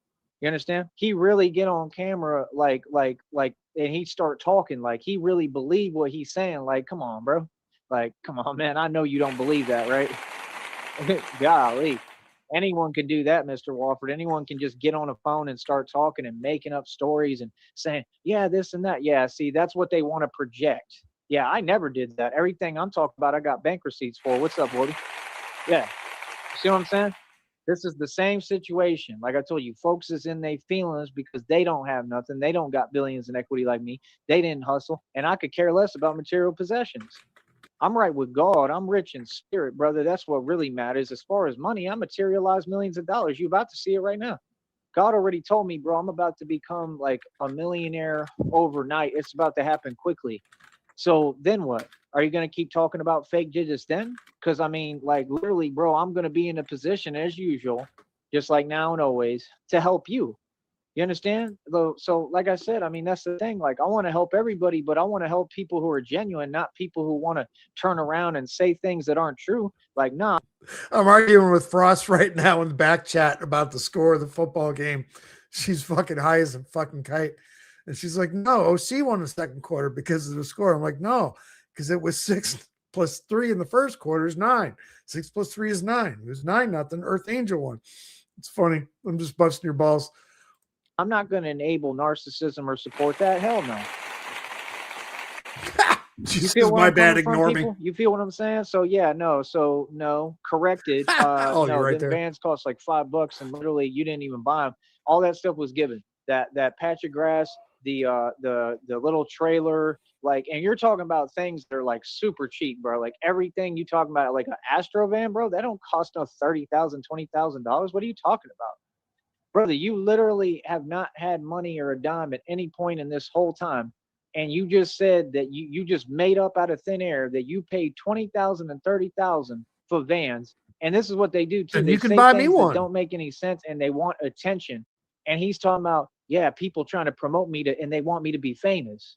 You understand? He really get on camera and he start talking like he really believe what he's saying. Like, come on, bro. Like, come on, man. I know you don't believe that, right? Golly. Anyone can do that, Mr. Walford. Anyone can just get on a phone and start talking and making up stories and saying, yeah, this and that. Yeah, see, that's what they want to project. Yeah, I never did that. Everything I'm talking about, I got bank receipts for. What's up, Woody? Yeah. See what I'm saying? This is the same situation. Like I told you, folks is in their feelings because they don't have nothing. They don't got billions in equity like me. They didn't hustle. And I could care less about material possessions. I'm right with God. I'm rich in spirit, brother. That's what really matters. As far as money, I materialize millions of dollars. You're about to see it right now. God already told me, bro, I'm about to become like a millionaire overnight. It's about to happen quickly. So then what? Are you going to keep talking about fake digits then? Because I mean, like literally, bro, I'm going to be in a position as usual, just like now and always, to help you. You understand? So like I said, I mean, that's the thing. Like I want to help everybody, but I want to help people who are genuine, not people who want to turn around and say things that aren't true. Like, nah. I'm arguing with Frost right now in the back chat about the score of the football game. She's fucking high as a fucking kite. And she's like, no, OC won the second quarter because of the score. I'm like, no, because it was 6 plus 3 in the first quarter is 9. 6 plus 3 is 9. It was 9-0. Earth Angel won. It's funny. I'm just busting your balls. I'm not going to enable narcissism or support that. Hell no. Just my bad, ignore me. You feel what I'm saying? So yeah, no. So no, corrected. Oh, no, you're right them there. vans cost like $5 and literally you didn't even buy them. All that stuff was given. that patch of grass, the little trailer, like, and you're talking about things that are like super cheap, bro. Like everything you talking about, like an Astro van, bro, that don't cost no $30,000, $20,000. What are you talking about? Brother, you literally have not had money or a dime at any point in this whole time. And you just said that you just made up out of thin air that you paid 20,000 and 30,000 for vans. And this is what they do too. And They you can say buy me things that one. don't make any sense and they want attention. And he's talking about, yeah, people trying to promote me and they want me to be famous.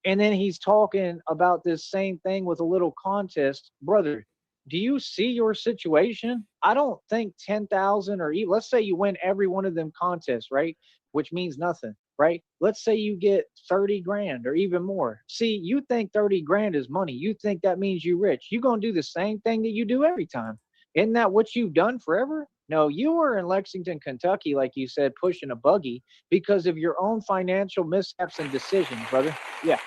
And then he's talking about this same thing with a little contest. Brother, do you see your situation? I don't think 10,000 or let's say you win every one of them contests, right? Which means nothing, right? Let's say you get 30 grand or even more. See, you think 30 grand is money. You think that means you rich. You're going to do the same thing that you do every time. Isn't that what you've done forever? No, you were in Lexington, Kentucky, like you said, pushing a buggy because of your own financial mishaps and decisions, brother. Yeah.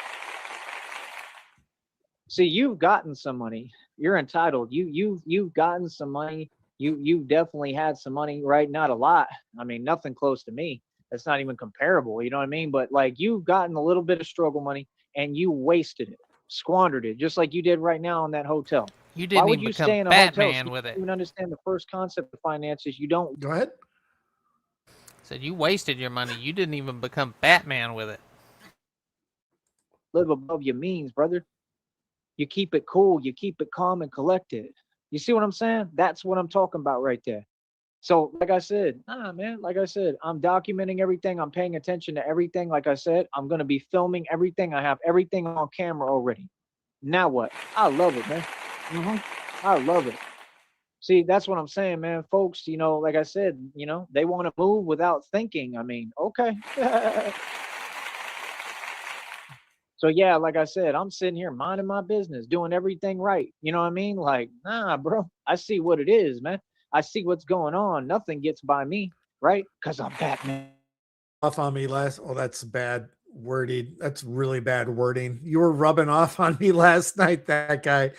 See, you've gotten some money. You're entitled. You've gotten some money. You've definitely had some money, right? Not a lot. I mean, nothing close to me. That's not even comparable. You know what I mean? But like you've gotten a little bit of struggle money and you wasted it, squandered it, just like you did right now in that hotel. You didn't Why would even you become stay in a Batman hotel? So with you it. don't even understand the first concept of finances. You don't Go ahead. Said you wasted your money. You didn't even become Batman with it. live above your means, brother. You keep it cool. You keep it calm and collected. You see what I'm saying? That's what I'm talking about right there. So, like I said, man, like I said, I'm documenting everything. I'm paying attention to everything. Like I said, I'm going to be filming everything. I have everything on camera already. Now what? I love it, man. I love it. See, that's what I'm saying, man. Folks, you know, like I said, you know, they want to move without thinking. I mean, okay. So yeah, like I said, I'm sitting here minding my business, doing everything right. You know what I mean? Like, nah, bro. I see what it is, man. I see what's going on. Nothing gets by me, right? Because I'm Batman. Off on me last. Oh, that's bad wording. That's really bad wording. You were rubbing off on me last night, that guy,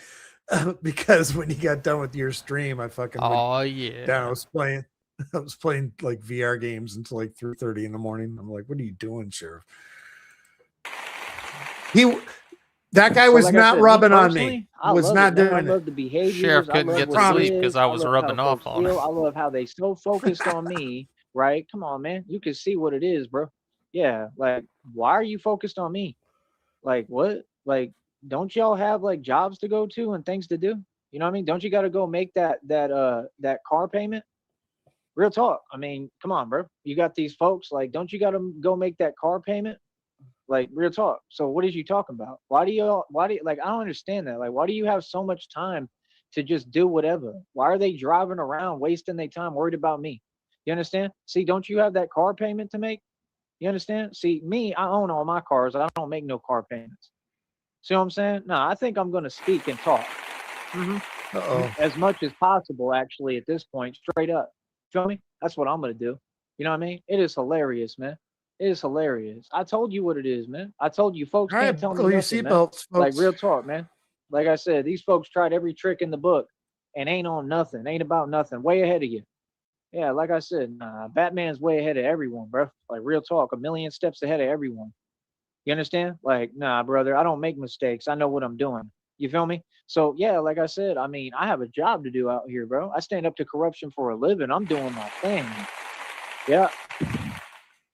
because when you got done with your stream, I fucking went yeah. down. I was playing like VR games until like 3:30 in the morning. I'm like, what are you doing, Sheriff? That guy was like I not said, rubbing on personally, me. I Was love not it, man. doing I it. love the behaviors. Sheriff I couldn't love get what to it sleep is. because I was love rubbing how off folks on him. feel. I love how they so focused on me, right? Come on, man. You can see what it is, bro. Yeah, like, why are you focused on me? Like, what? Like, don't y'all have like jobs to go to and things to do? You know what I mean? Don't you got to go make that car payment? Real talk. I mean, come on, bro. You got these folks. Like, don't you got to go make that car payment? Like, real talk. So what is you talking about? Why do you like, I don't understand that. Like, why do you have so much time to just do whatever? Why are they driving around wasting their time worried about me? You understand? See, don't you have that car payment to make? You understand? See, me, I own all my cars. I don't make no car payments. See what I'm saying? No, I think I'm going to speak and talk. As much as possible, actually, at this point, straight up. Feel me? That's what I'm going to do. You know what I mean? It is hilarious, man. It is hilarious. I told you what it is, man. I told you folks can't tell me your nothing, man. seatbelts, folks. Like, real talk, man. Like I said, these folks tried every trick in the book and ain't on nothing. Ain't about nothing. Way ahead of you. Yeah, like I said, nah, Batman's way ahead of everyone, bro. Like, real talk, a million steps ahead of everyone. You understand? Like, nah, brother, I don't make mistakes. I know what I'm doing. You feel me? So, yeah, like I said, I mean, I have a job to do out here, bro. I stand up to corruption for a living. I'm doing my thing. Yeah.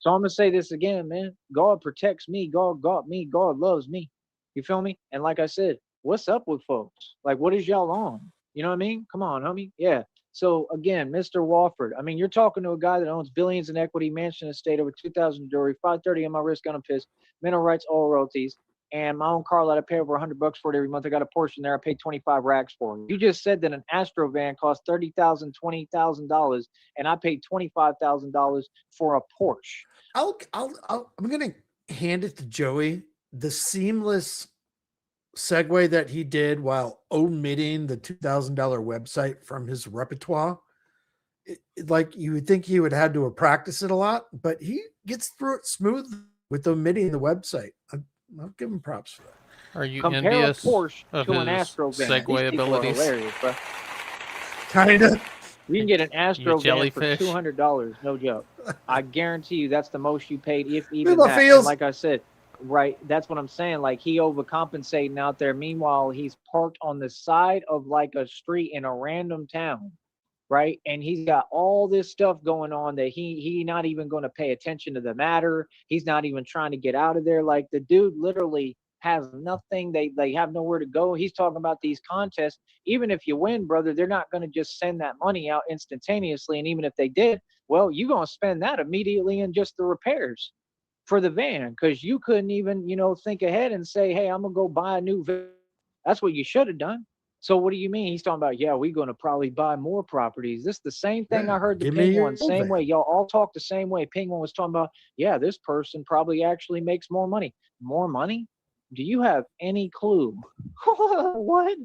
So I'm going to say this again, man. God protects me. God got me. God loves me. You feel me? And like I said, what's up with folks? Like, what is y'all on? You know what I mean? Come on, homie. Yeah. So again, Mr. Wofford, I mean, you're talking to a guy that owns billions in equity, mansion estate, over 2,000 jewelry, 530 on my wrist, gun and piss, mineral rights, all royalties, and my own car lot I pay over $100 for it every month. I got a Porsche in there. I pay 25 racks for it. You just said that an Astro van costs $30,000, $20,000, and I paid $25,000 for a Porsche. I'm gonna hand it to Joey. The seamless segue that he did while omitting the $2,000 website from his repertoire. Like, you would think he would have had to practice it a lot, but he gets through it smooth with omitting the website. I'll give him props for that. Are you Compare envious a Porsche of to an his Astro van. segue These people are abilities? hilarious, bro. Kind of. You can get an Astro van for jellyfish. $200, no joke. I guarantee you that's the most you paid, if even Little that. feels. And like I said, right, that's what I'm saying. Like he overcompensating out there. Meanwhile, he's parked on the side of like a street in a random town, right? And he's got all this stuff going on that he not even going to pay attention to the matter. He's not even trying to get out of there. Like the dude literally has nothing. They have nowhere to go. He's talking about these contests. Even if you win, brother, they're not going to just send that money out instantaneously. And even if they did, well, you're going to spend that immediately in just the repairs for the van, because you couldn't even, think ahead and say, hey, I'm going to go buy a new van. That's what you should have done. So what do you mean? He's talking about, yeah, we're going to probably buy more properties. This is the same thing Yeah, I heard the give me your Penguin, same van. way. Y'all all talk the same way. Penguin was talking about, yeah, this person probably actually makes more money. More money? Do you have any clue? What?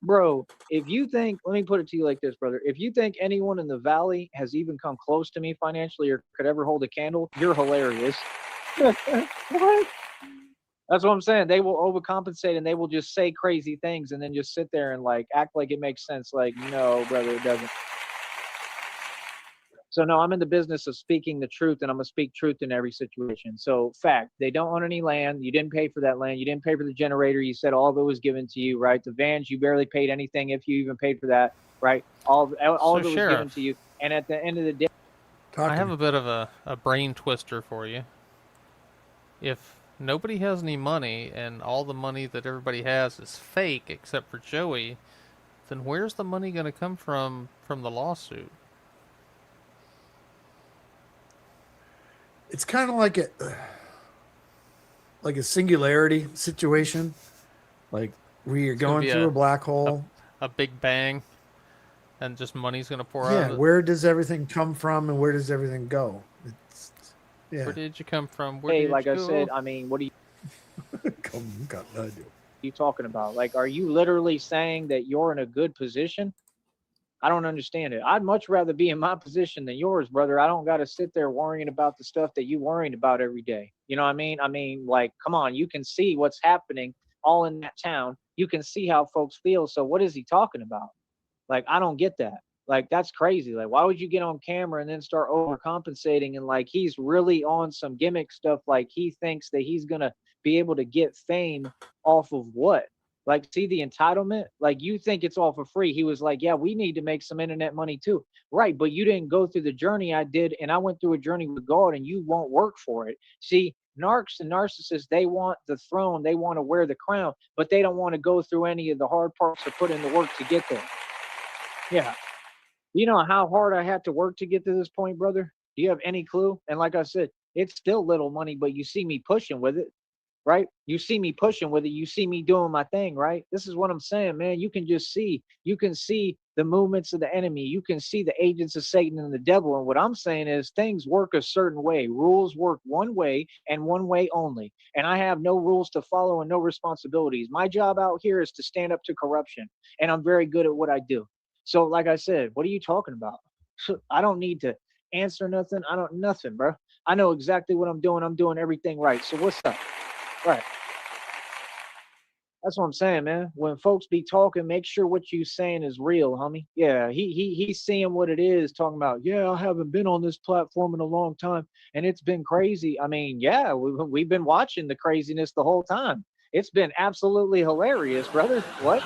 Bro, if you think, let me put it to you like this, brother. If you think anyone in the Valley has even come close to me financially or could ever hold a candle, you're hilarious. What? That's what I'm saying. They will overcompensate and they will just say crazy things and then just sit there and like act like it makes sense. Like, no, brother, it doesn't. So no, I'm in the business of speaking the truth, and I'm gonna speak truth in every situation. So fact, they don't own any land. You didn't pay for that land. You didn't pay for the generator. You said all of it was given to you, right? The vans, you barely paid anything, if you even paid for that, right? All of it was given to you. And at the end of the day, I have a bit of a brain twister for you. If nobody has any money and all the money that everybody has is fake except for Joey, then where's the money going to come from the lawsuit? It's kind of like a singularity situation, like where you're going through a black hole. A big bang, and just money's going to pour out Yeah, of it. where does everything come from and where does everything go? Yeah. Where did you come from? Where hey, did like you I go? said, I mean, what are I do. you talking about? Like, are you literally saying that you're in a good position? I don't understand it. I'd much rather be in my position than yours, brother. I don't got to sit there worrying about the stuff that you worrying about every day. You know what I mean? I mean, like, come on, you can see what's happening all in that town. You can see how folks feel. So what is he talking about? Like, I don't get that. Like, that's crazy. Like, why would you get on camera and then start overcompensating? And like, he's really on some gimmick stuff. Like, he thinks that he's going to be able to get fame off of what? Like, see the entitlement? Like, you think it's all for free. He was like, yeah, we need to make some internet money too. Right. But you didn't go through the journey I did. And I went through a journey with God, and you won't work for it. See, narcs and narcissists, they want the throne. They want to wear the crown, but they don't want to go through any of the hard parts or put in the work to get there. Yeah. You know how hard I had to work to get to this point, brother? Do you have any clue? And like I said, it's still little money, but you see me pushing with it, right? You see me pushing with it. You see me doing my thing, right? This is what I'm saying, man. You can just see, you can see the movements of the enemy. You can see the agents of Satan and the devil. And what I'm saying is things work a certain way. Rules work one way and one way only. And I have no rules to follow and no responsibilities. My job out here is to stand up to corruption. And I'm very good at what I do. So like I said, what are you talking about? I don't need to answer nothing. Nothing, bro. I know exactly what I'm doing. I'm doing everything right. So what's up? Right. That's what I'm saying, man. When folks be talking, make sure what you saying is real, homie. Yeah, he's seeing what it is, talking about, yeah, I haven't been on this platform in a long time, and it's been crazy. I mean, yeah, we've been watching the craziness the whole time. It's been absolutely hilarious, brother. What?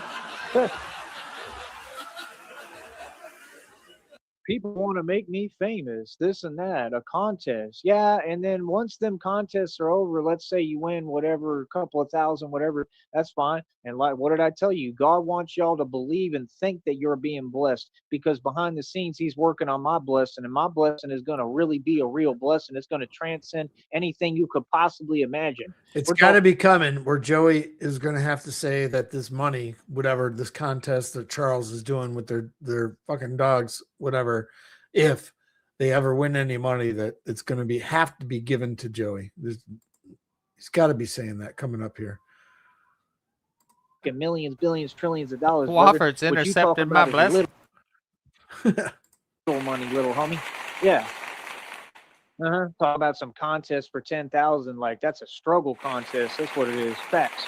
People want to make me famous, this and that, a contest. Yeah, and then once them contests are over, let's say you win whatever, a couple of thousand, whatever, that's fine. And like, what did I tell you? God wants y'all to believe and think that you're being blessed, because behind the scenes, he's working on my blessing, and my blessing is going to really be a real blessing. It's going to transcend anything you could possibly imagine. It's got to be coming where Joey is going to have to say that this money, whatever this contest that Charles is doing with their fucking dogs, whatever, if they ever win any money, that it's going to have to be given to Joey. He's got to be saying that coming up here. Millions, billions, trillions of dollars. Wofford's intercepted my blessing. Little money, little homie. Yeah. Talk about some contest for 10,000. Like, that's a struggle contest. That's what it is. Facts.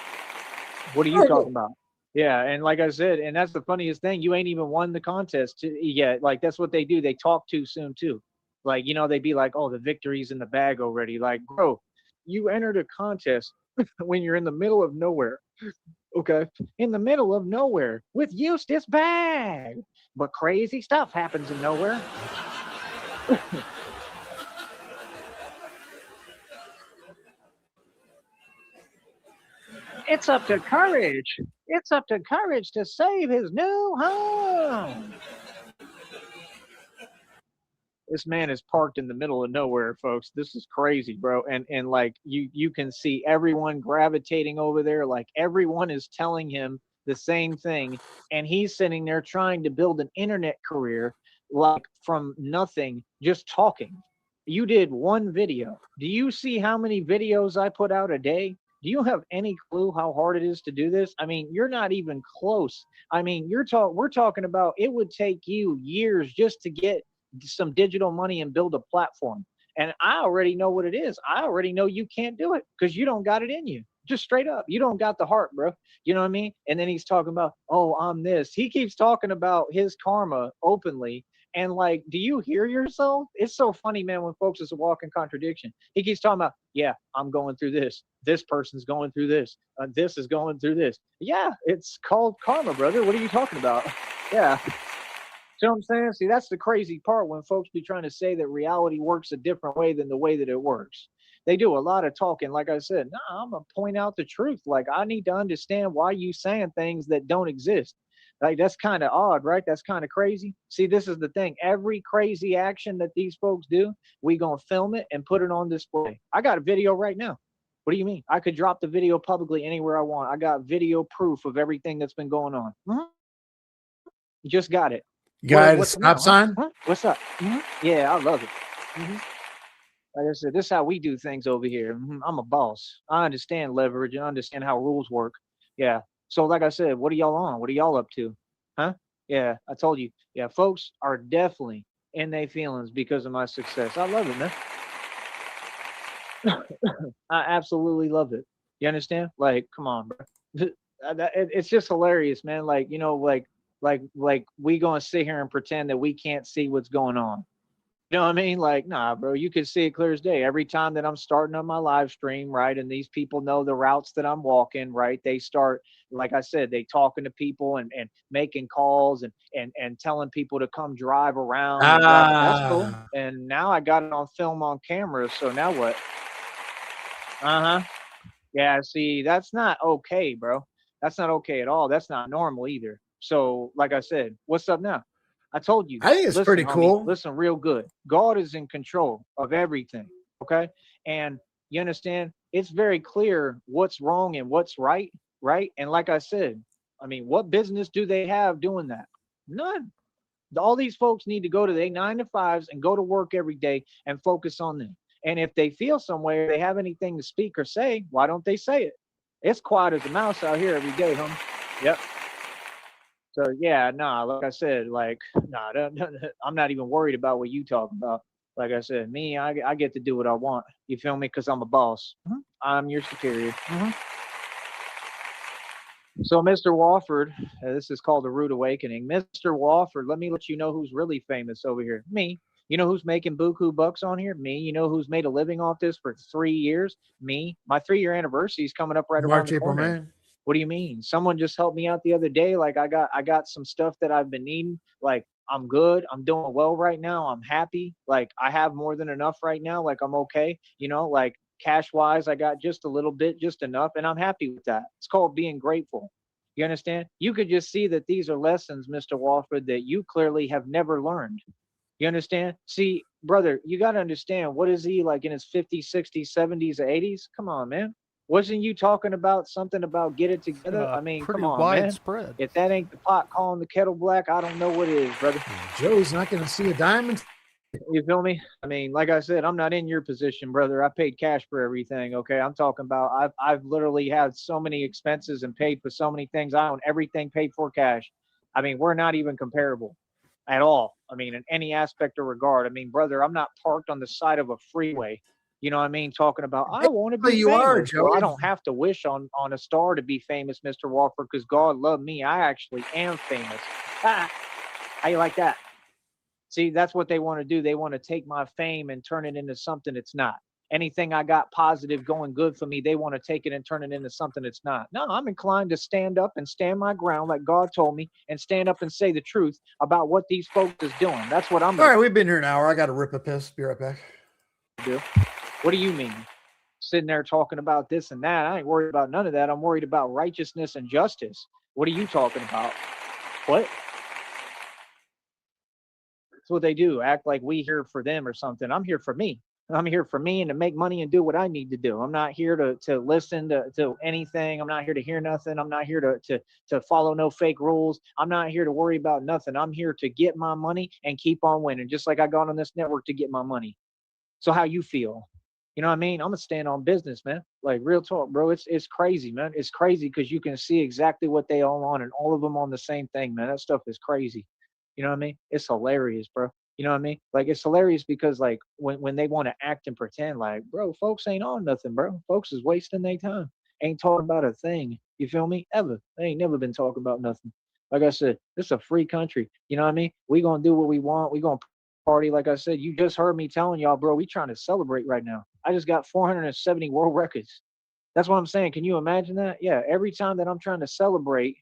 What are you talking about? Yeah, and like I said, and that's the funniest thing. You ain't even won the contest yet. Like that's what they do. They talk too soon too. Like they'd be like, "Oh, the victory's in the bag already." Like, bro, you entered a contest when you're in the middle of nowhere. Okay, in the middle of nowhere with Eustace Bag, but crazy stuff happens in nowhere. It's up to Courage. It's up to Courage to save his new home. This man is parked in the middle of nowhere, folks. This is crazy, bro. And like you can see everyone gravitating over there. Like everyone is telling him the same thing, and he's sitting there trying to build an internet career, like from nothing, just talking. You did one video. Do you see how many videos I put out a day? Do you have any clue how hard it is to do this? I mean, you're not even close. I mean, we're talking about it would take you years just to get some digital money and build a platform. And I already know what it is. I already know you can't do it because you don't got it in you. Just straight up. You don't got the heart, bro. You know what I mean? And then he's talking about, oh, I'm this. He keeps talking about his karma openly. And like, do you hear yourself? It's so funny, man, when folks is a walking contradiction. He keeps talking about, yeah, I'm going through this. This person's going through this. This is going through this. Yeah, it's called karma, brother. What are you talking about? Yeah. See what I'm saying? See, that's the crazy part when folks be trying to say that reality works a different way than the way that it works. They do a lot of talking. Like I said, nah, I'm gonna point out the truth. Like I need to understand why you saying things that don't exist. Like that's kind of odd, right? That's kind of crazy. See, this is the thing. Every crazy action that these folks do, we gonna film it and put it on display. I got a video right now. What do you mean? I could drop the video publicly anywhere I want. I got video proof of everything that's been going on. Just got it. You got a What's stop now? sign? Huh? What's up? Yeah, I love it. Like I said, this is how we do things over here. I'm a boss. I understand leverage and understand how rules work. Yeah. So, like I said, what are y'all on? What are y'all up to? Huh? Yeah, I told you. Yeah, folks are definitely in their feelings because of my success. I love it, man. I absolutely love it. You understand? Like, come on, bro. It's just hilarious, man. Like, like we gonna sit here and pretend that we can't see what's going on. You know what I mean? Like, nah, bro, you can see it clear as day. Every time that I'm starting on my live stream, right, and these people know the routes that I'm walking, right, they start, like I said, they talking to people and making calls and telling people to come drive around and blah. That's cool. And now I got it on film on camera, so now what? Uh-huh. Yeah, see, that's not okay, bro. That's not okay at all. That's not normal either. So, like I said, what's up now? I told you. I think it's Listen, pretty homie, cool. listen real good. God is in control of everything. Okay. And you understand? It's very clear what's wrong and what's right. Right. And like I said, I mean, what business do they have doing that? None. All these folks need to go to their 9 to 5s and go to work every day and focus on them. And if they feel somewhere they have anything to speak or say, why don't they say it? It's quiet as a mouse out here every day, homie. Yep. So yeah, nah, like I said, like nah, I'm not even worried about what you talk about. Like I said, me, I get to do what I want. You feel me? Because I'm a boss. I'm your superior. So, Mr. Wofford, this is called a rude awakening. Mr. Wofford, let me let you know who's really famous over here. Me. You know who's making buku bucks on here? Me. You know who's made a living off this for 3 years? Me. My 3-year anniversary is coming up right around March, the April, corner. May. What do you mean? Someone just helped me out the other day. Like I got some stuff that I've been needing. Like I'm good. I'm doing well right now. I'm happy. Like I have more than enough right now. Like I'm okay. You know, like cash wise, I got just a little bit, just enough, and I'm happy with that. It's called being grateful. You understand? You could just see that these are lessons, Mr. Walford, that you clearly have never learned. You understand? See, brother, you got to understand, what is he like in his 50s, 60s, 70s, or 80s? Come on, man. Wasn't you talking about something about get it together? I mean, Pretty come on, man. widespread. If that ain't the pot calling the kettle black, I don't know what is, brother. Joe's not going to see a diamond. You feel me? I mean, like I said, I'm not in your position, brother. I paid cash for everything. Okay, I'm talking about I've literally had so many expenses and paid for so many things. I own everything paid for cash. I mean, we're not even comparable at all. I mean, in any aspect or regard. I mean, brother, I'm not parked on the side of a freeway. You know what I mean? Talking about, I want to Well, be you are, famous. Well, I Joey. don't have to wish on a star to be famous, Mr. Walker, because God loved me. I actually am famous. Ah, how you like that? See, that's what they want to do. They want to take my fame and turn it into something it's not. Anything I got positive going good for me, they want to take it and turn it into something it's not. No, I'm inclined to stand up and stand my ground like God told me, and stand up and say the truth about what these folks is doing. That's what I'm All going right, we've been here an hour. I got to rip a piss. Be right back. to do. What do you mean? Sitting there talking about this and that. I ain't worried about none of that. I'm worried about righteousness and justice. What are you talking about? What? That's what they do. Act like we here for them or something. I'm here for me. I'm here for me and to make money and do what I need to do. I'm not here to listen to anything. I'm not here to hear nothing. I'm not here to follow no fake rules. I'm not here to worry about nothing. I'm here to get my money and keep on winning, just like I got on this network to get my money. So how you feel? You know what I mean? I'm gonna stand on business, man. Like real talk, bro. It's crazy, man. It's crazy because you can see exactly what they all on, and all of them on the same thing, man. That stuff is crazy. You know what I mean? It's hilarious, bro. You know what I mean? Like it's hilarious because like when they want to act and pretend like, bro, folks ain't on nothing, bro. Folks is wasting their time. Ain't talking about a thing. You feel me? Ever. They ain't never been talking about nothing. Like I said, this is a free country. You know what I mean? We gonna do what we want. We gonna party. Like I said, you just heard me telling y'all, bro, we trying to celebrate right now. I just got 470 world records. That's what I'm saying. Can you imagine that? Yeah. Every time that I'm trying to celebrate,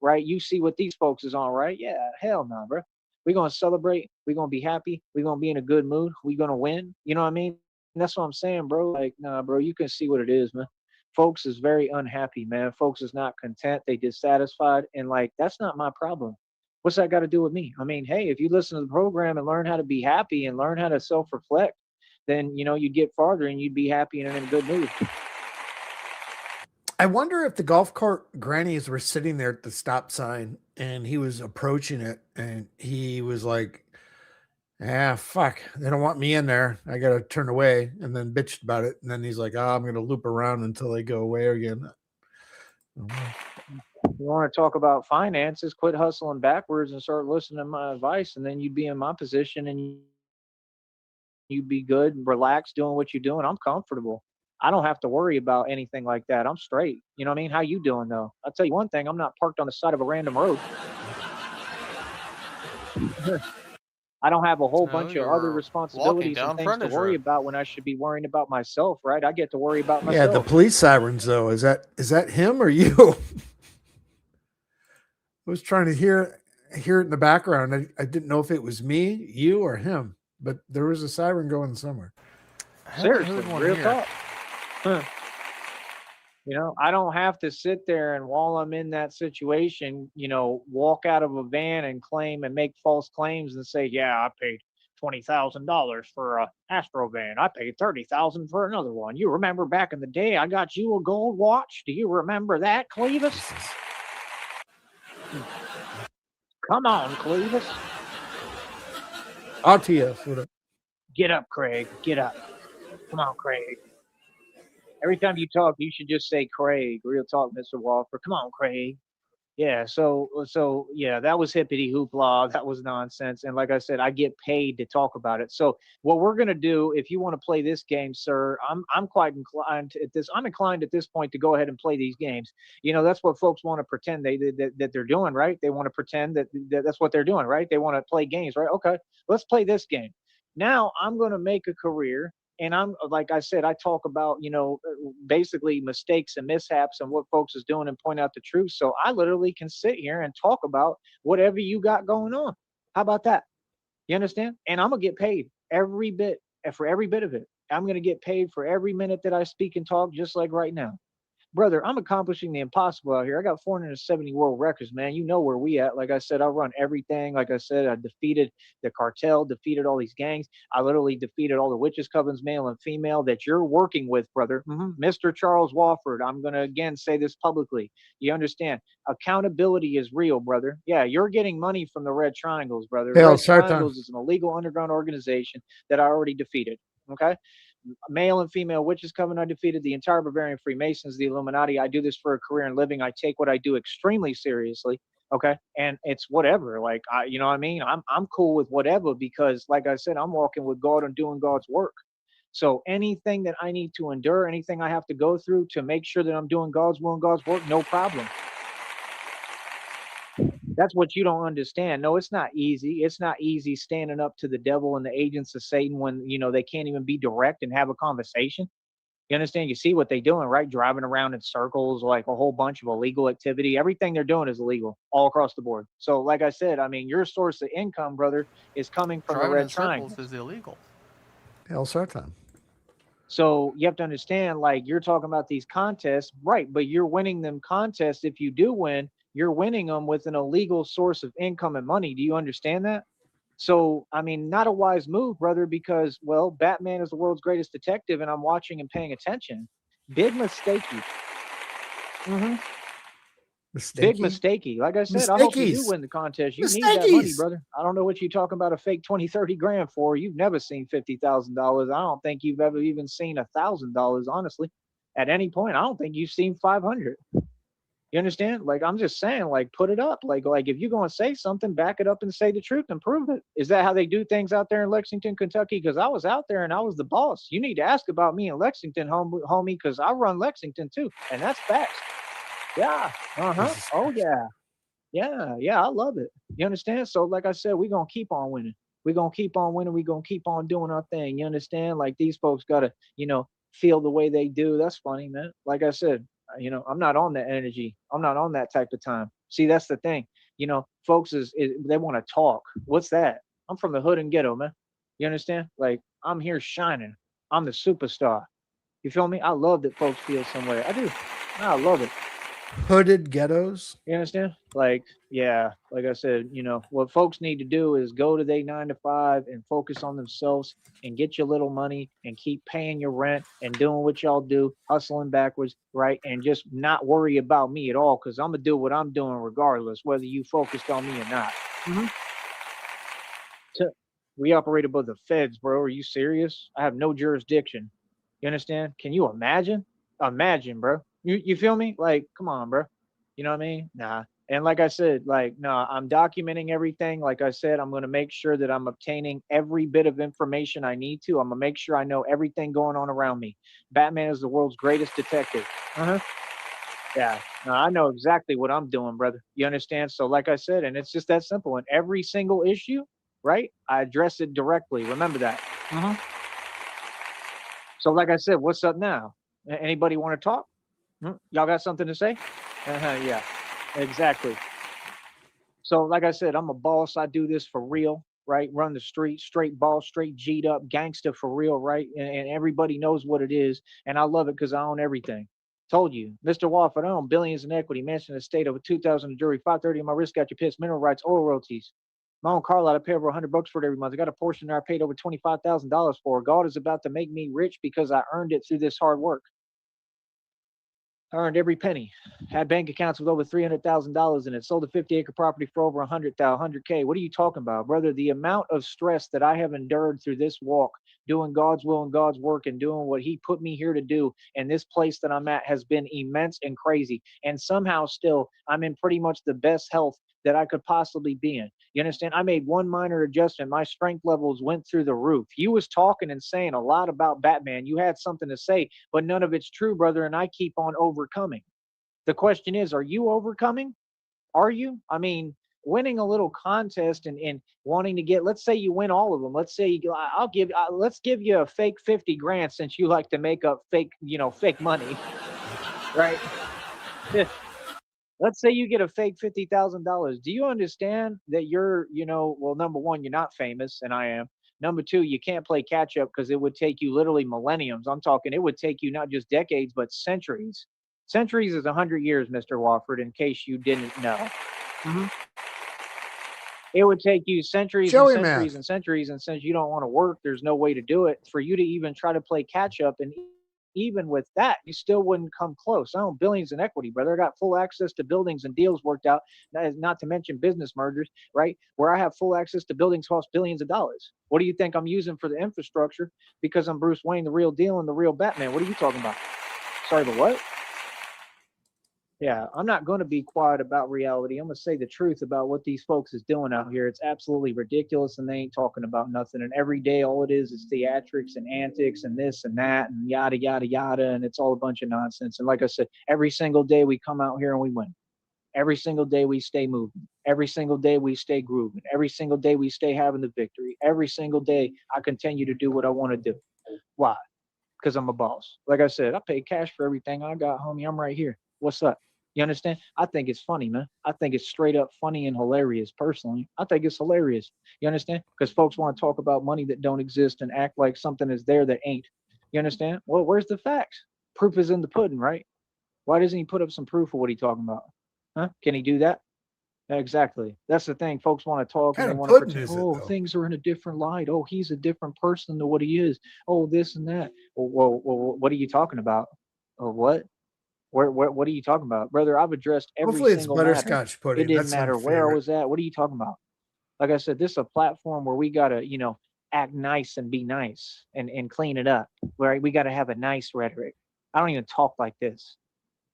right, you see what these folks is on, right? Yeah. Hell no, bro. We're going to celebrate. We're going to be happy. We're going to be in a good mood. We're going to win. You know what I mean? And that's what I'm saying, bro. Like, nah, bro, you can see what it is, man. Folks is very unhappy, man. Folks is not content. They dissatisfied. And like, that's not my problem. What's that got to do with me? I mean, hey, if you listen to the program and learn how to be happy and learn how to self-reflect, then, you know, you'd get farther and you'd be happy and in a good mood. I wonder if the golf cart grannies were sitting there at the stop sign and he was approaching it and he was like, ah, fuck, they don't want me in there. I got to turn away, and then bitched about it. And then he's like, oh, I'm going to loop around until they go away again. You want to talk about finances, quit hustling backwards and start listening to my advice, and then you'd be in my position and you'd be good and relaxed doing what you're doing. I'm comfortable. I don't have to worry about anything like that. I'm straight. You know what I mean? How you doing though? I'll tell you one thing, I'm not parked on the side of a random road. I don't have a whole No, bunch of other you're walking responsibilities and down things to frontage worry road. about when I should be worrying about myself, right? I get to worry about Yeah, the myself. police sirens though, is that him or you? I was trying to hear it in the background. I didn't know if it was me, you, or him, but there was a siren going somewhere. I haven't Seriously, heard one real here. talk. Huh. You know, I don't have to sit there and while I'm in that situation, you know, walk out of a van and claim and make false claims and say, yeah, I paid $20,000 for a Astro van. I paid 30,000 for another one. You remember back in the day, I got you a gold watch. Do you remember that, Clevis? Jesus. Come on, Clevis. RTS, what up? Get up, Craig. Get up. Come on, Craig. Every time you talk, you should just say Craig. Real talk, Mr. Walker. Come on, Craig. Yeah, so yeah, that was hippity hoopla. That was nonsense. And like I said, I get paid to talk about it. So what we're gonna do, if you want to play this game, sir, I'm quite inclined at this. I'm inclined at this point to go ahead and play these games. You know, that's what folks want to pretend that they're doing, right? They want to pretend that that's what they're doing, right? They want to play games, right? Okay, let's play this game. Now I'm gonna make a career and I'm like I said, I talk about, you know, basically mistakes and mishaps and what folks is doing and point out the truth. So I literally can sit here and talk about whatever you got going on. How about that? You understand? And I'm gonna get paid every bit for every bit of it. I'm gonna get paid for every minute that I speak and talk, just like right now. Brother, I'm accomplishing the impossible out here. I got 470 world records, man. You know where we at. Like I said, I run everything. Like I said, I defeated the cartel, defeated all these gangs. I literally defeated all the witches, covens, male and female that you're working with, brother. Mr. Charles Wofford, I'm going to again say this publicly. You understand? Accountability is real, brother. Yeah, you're getting money from the Red Triangles, brother. Hell, Red start time. Triangles is an illegal underground organization that I already defeated. Okay? Male and female witches coven. I defeated the entire Bavarian Freemasons, the Illuminati. I do this for a career and living. I take what I do extremely seriously. Okay. And it's whatever. Like you know what I mean? I'm cool with whatever because like I said, I'm walking with God and doing God's work. So anything that I need to endure, anything I have to go through to make sure that I'm doing God's will and God's work, no problem. That's what you don't understand. No, it's not easy. It's not easy standing up to the devil and the agents of Satan when, they can't even be direct and have a conversation. You understand? You see what they're doing, right? Driving around in circles, like a whole bunch of illegal activity. Everything they're doing is illegal all across the board. So, like I said, I mean, your source of income, brother, is coming from the Driving red in triangle. circles is illegal. El Sartan. So you have to understand, like, you're talking about these contests, right? But you're winning them contests. If you do win, you're winning them with an illegal source of income and money. Do you understand that? So, I mean, not a wise move, brother, because, well, Batman is the world's greatest detective, and I'm watching and paying attention. Big mistakey. Big mistakey. Like I said, I hope you do win the contest. You need that money, brother. I don't know what you're talking about a fake 20, 30 grand for. You've never seen $50,000. I don't think you've ever even seen $1,000, honestly. At any point, I don't think you've seen 500. You understand? Like, I'm just saying, like, put it up. Like if you're going to say something, back it up and say the truth and prove it. Is that how they do things out there in Lexington, Kentucky? Because I was out there and I was the boss. You need to ask about me in Lexington, homie, because I run Lexington too. And that's facts. Yeah. Oh, yeah. Yeah. I love it. You understand? So, like I said, we're going to keep on winning. We're going to keep on winning. We're going to keep on doing our thing. You understand? Like, these folks got to, feel the way they do. That's funny, man. Like I said, I'm not on that energy. I'm not on that type of time. See, that's the thing. Folks they want to talk. What's that? I'm from the hood and ghetto, man. You understand? Like, I'm here shining. I'm the superstar. You feel me? I love that folks feel some way. I do. I love it. Hooded ghettos. You understand? Like, yeah, like I said, what folks need to do is go to their 9 to 5 and focus on themselves and get your little money and keep paying your rent and doing what y'all do, hustling backwards, right? And just not worry about me at all, because I'm going to do what I'm doing regardless, whether you focused on me or not. We operate above the feds, bro. Are you serious? I have no jurisdiction. You understand? Can you imagine? Imagine, bro. You feel me? Like, come on, bro. You know what I mean? Nah. And like I said, like, no, I'm documenting everything. Like I said, I'm going to make sure that I'm obtaining every bit of information I need to. I'm going to make sure I know everything going on around me. Batman is the world's greatest detective. Yeah. No, I know exactly what I'm doing, brother. You understand? So like I said, and it's just that simple. In every single issue, right, I address it directly. Remember that. So like I said, what's up now? Anybody want to talk? Y'all got something to say? Yeah, exactly. So like I said, I'm a boss. I do this for real, right? Run the street, straight boss, straight G'd up, gangster for real, right? And everybody knows what it is. And I love it because I own everything. Told you, Mr. Wofford, I own billions in equity, mansion estate over 2,000 a jury, 530 on my wrist, got your piss, mineral rights, oil royalties. My own car lot, I pay over $100 for it every month. I got a portion there I paid over $25,000 for. God is about to make me rich because I earned it through this hard work. I earned every penny. Had bank accounts with over $300,000 in it. Sold a 50-acre property for over $100K. What are you talking about, brother? The amount of stress that I have endured through this walk, doing God's will and God's work and doing what he put me here to do, and this place that I'm at has been immense and crazy. And somehow still, I'm in pretty much the best health that I could possibly be in. You understand? I made one minor adjustment. My strength levels went through the roof. You was talking and saying a lot about Batman. You had something to say, but none of it's true, brother, and I keep on overcoming. The question is, are you overcoming? Are you? I mean, winning a little contest and wanting to get, let's say you win all of them. Let's say let's give you a fake 50 grand since you like to make up fake money, right? Let's say you get a fake $50,000. Do you understand that you're, well, number one, you're not famous, and I am. Number two, you can't play catch up because it would take you literally millenniums. I'm talking, it would take you not just decades, but centuries. Centuries is 100 years, Mr. Wofford, in case you didn't know. It would take you centuries and centuries and centuries, and since you don't want to work, there's no way to do it. For you to even try to play catch up, and even with that, you still wouldn't come close. I own billions in equity, brother. I got full access to buildings and deals worked out. That is not to mention business mergers, right? Where I have full access to buildings cost billions of dollars. What do you think I'm using for the infrastructure? Because I'm Bruce Wayne, the real deal, and the real Batman. What are you talking about? Sorry, the what? Yeah, I'm not going to be quiet about reality. I'm going to say the truth about what these folks is doing out here. It's absolutely ridiculous, and they ain't talking about nothing. And every day, all it is theatrics and antics and this and that and yada yada yada, and it's all a bunch of nonsense. And like I said, every single day we come out here and we win. Every single day we stay moving. Every single day we stay grooving. Every single day we stay having the victory. Every single day I continue to do what I want to do. Why? Because I'm a boss. Like I said, I pay cash for everything I got, homie. I'm right here. What's up? You understand? I think it's funny, man. I think it's straight up funny and hilarious. Personally, I think it's hilarious. You understand? Because folks want to talk about money that don't exist and act like something is there that ain't. You understand? Well, where's the facts? Proof is in the pudding, right? Why doesn't he put up some proof of what he's talking about? Huh? Can he do that? Exactly. That's the thing. Folks want to talk and Kind they of want to pudding pretend, is it oh, though? things are in a different light. Oh, he's a different person than what he is. Oh, this and that. Well, what are you talking about? Oh, what? What are you talking about? Brother, I've addressed every Hopefully it's single matter. butterscotch It pudding. didn't That's my matter where I favorite. was at. What are you talking about? Like I said, this is a platform where we got to, act nice and be nice and clean it up. Right? We got to have a nice rhetoric. I don't even talk like this.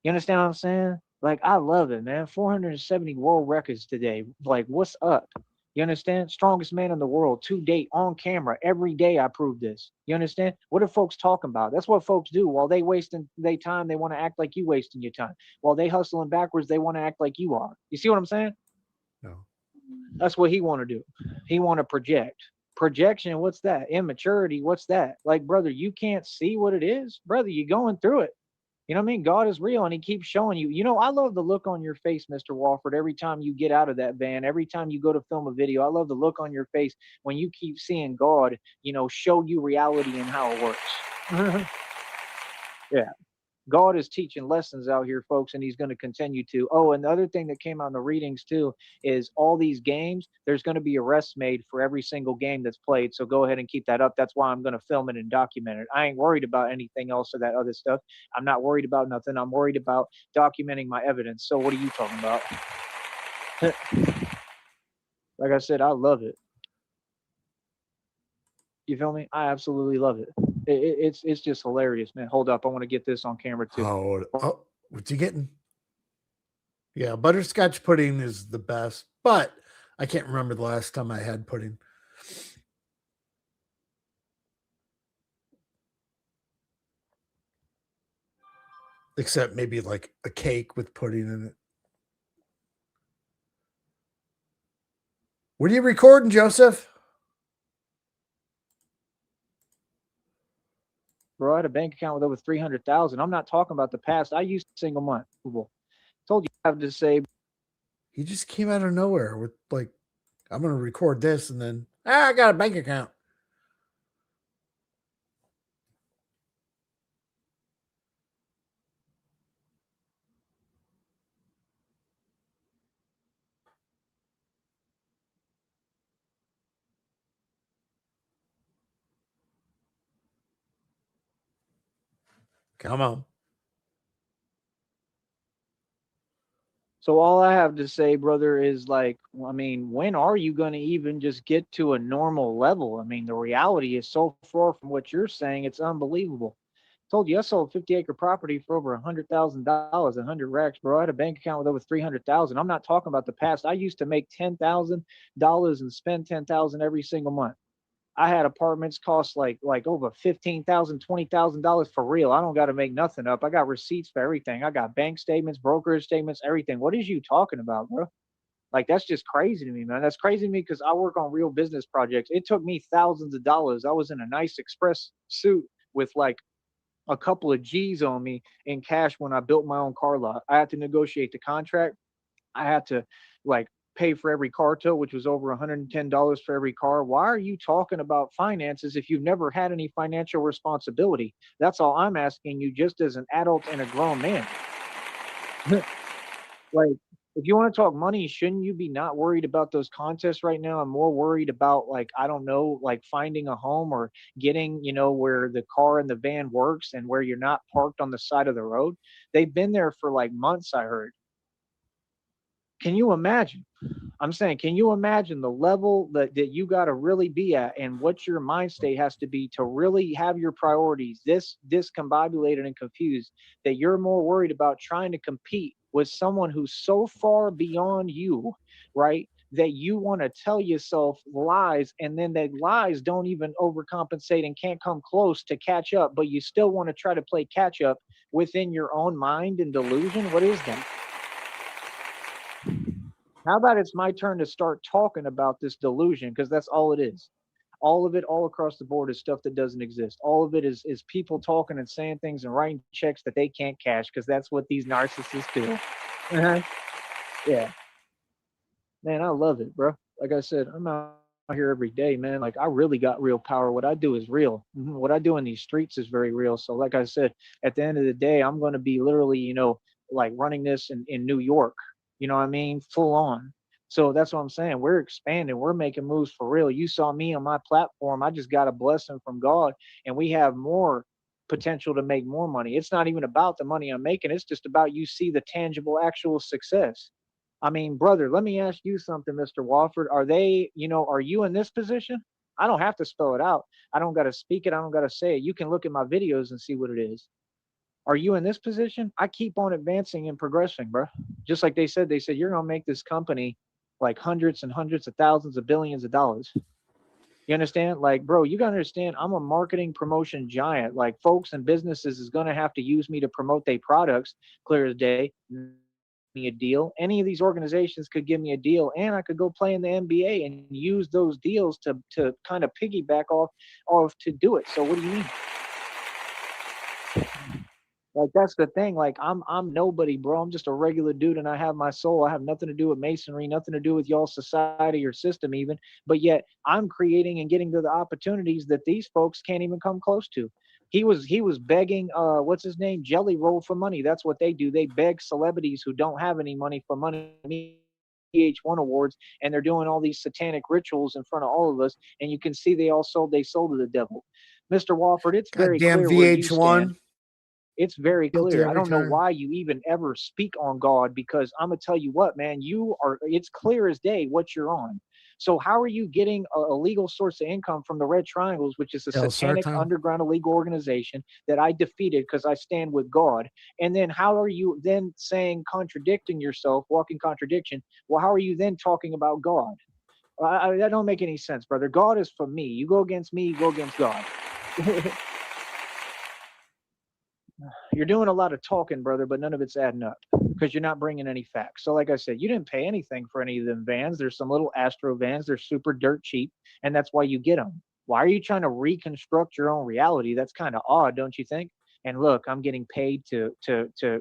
You understand what I'm saying? Like, I love it, man. 470 world records today. Like, what's up? You understand? Strongest man in the world to date on camera. Every day I prove this. You understand? What are folks talking about? That's what folks do. While they wasting their time, they want to act like you wasting your time. While they hustling backwards, they want to act like you are. You see what I'm saying? No. That's what he want to do. He want to project. Projection, what's that? Immaturity, what's that? Like, brother, you can't see what it is? Brother, you're going through it. You know what I mean? God is real and he keeps showing you. You know, I love the look on your face, Mr. Walford, every time you get out of that van, every time you go to film a video. I love the look on your face when you keep seeing God, show you reality and how it works. Yeah. God is teaching lessons out here, folks, and he's going to continue to. Oh, and the other thing that came out in the readings too is all these games, there's going to be arrests made for every single game that's played. So go ahead and keep that up. That's why I'm going to film it and document it. I ain't worried about anything else or that other stuff. I'm not worried about nothing. I'm worried about documenting my evidence. So what are you talking about? Like I said, I love it. You feel me? I absolutely love it. It's just hilarious, man. Hold up. I want to get this on camera too. Oh, what's he getting? Yeah, butterscotch pudding is the best, but I can't remember the last time I had pudding. Except maybe like a cake with pudding in it. What are you recording, Joseph? Bro, I had a bank account with over 300,000. I'm not talking about the past. I used a single month. Told you I have to say. He just came out of nowhere with like, I'm going to record this and then, I got a bank account. Come on. So all I have to say, brother, is like, I mean, when are you going to even just get to a normal level? I mean, the reality is so far from what you're saying, it's unbelievable. Told you I sold 50-acre property for over $100,000, 100 racks, bro. I had a bank account with over 300,000. I'm not talking about the past. I used to make $10,000 and spend 10,000 every single month. I had apartments cost like over $15,000, $20,000 for real. I don't got to make nothing up. I got receipts for everything. I got bank statements, brokerage statements, everything. What is you talking about, bro? Like, that's just crazy to me, man. That's crazy to me because I work on real business projects. It took me thousands of dollars. I was in a nice express suit with like a couple of G's on me in cash when I built my own car lot. I had to negotiate the contract. I had to like pay for every car tow, which was over $110 for every car. Why are you talking about finances if you've never had any financial responsibility? That's all I'm asking you, just as an adult and a grown man. Like, if you want to talk money, shouldn't you be not worried about those contests right now? I'm more worried about, like, I don't know, like finding a home or getting, where the car and the van works and where you're not parked on the side of the road. They've been there for like months, I heard. Can you imagine? I'm saying, can you imagine the level that you got to really be at and what your mind state has to be to really have your priorities this discombobulated and confused, that you're more worried about trying to compete with someone who's so far beyond you, right? That you want to tell yourself lies, and then that lies don't even overcompensate and can't come close to catch up, but you still want to try to play catch up within your own mind and delusion. What is that? How about it's my turn to start talking about this delusion, because that's all it is. All of it, all across the board, is stuff that doesn't exist. All of it is people talking and saying things and writing checks that they can't cash, because that's what these narcissists do. Yeah, man, I love it, bro. Like I said, I'm out here every day, man. Like, I really got real power. What I do is real. What I do in these streets is very real. So like I said, at the end of the day, I'm going to be literally, like running this in New York. You know what I mean? Full on. So that's what I'm saying. We're expanding. We're making moves for real. You saw me on my platform. I just got a blessing from God, and we have more potential to make more money. It's not even about the money I'm making. It's just about you see the tangible, actual success. I mean, brother, let me ask you something, Mr. Wofford. Are you in this position? I don't have to spell it out. I don't got to speak it. I don't got to say it. You can look at my videos and see what it is. Are you in this position? I keep on advancing and progressing, bro. Just like they said, you're going to make this company like hundreds and hundreds of thousands of billions of dollars. You understand? Like, bro, you got to understand, I'm a marketing promotion giant. Like, folks and businesses is going to have to use me to promote their products, clear as day. Me a deal. Any of these organizations could give me a deal, and I could go play in the NBA and use those deals to kind of piggyback off to do it. So what do you mean? Like, that's the thing. Like, I'm nobody, bro. I'm just a regular dude, and I have my soul. I have nothing to do with masonry, nothing to do with y'all society or system even. But yet I'm creating and getting to the opportunities that these folks can't even come close to. He was begging what's his name, Jelly Roll, for money. That's what they do. They beg celebrities who don't have any money for money. VH1 awards, and they're doing all these satanic rituals in front of all of us, and you can see they sold to the devil. Mr. Walford, it's very Goddamn clear where you VH1. stand. It's very Guilty clear. I every don't know time. why you even ever speak on God, because I'm gonna tell you what, man, it's clear as day what you're on. So how are you getting a legal source of income from the Red Triangles, which is a El satanic Sartan. underground illegal organization that I defeated because I stand with God? And then how are you then contradicting yourself, walking contradiction? Well, how are you then talking about God? That don't make any sense, brother. God is for me. You go against me, you go against God. You're doing a lot of talking, brother, but none of it's adding up because you're not bringing any facts. So like I said, you didn't pay anything for any of them vans. There's some little Astro vans. They're super dirt cheap, and that's why you get them. Why are you trying to reconstruct your own reality? That's kind of odd, don't you think? And look, I'm getting paid to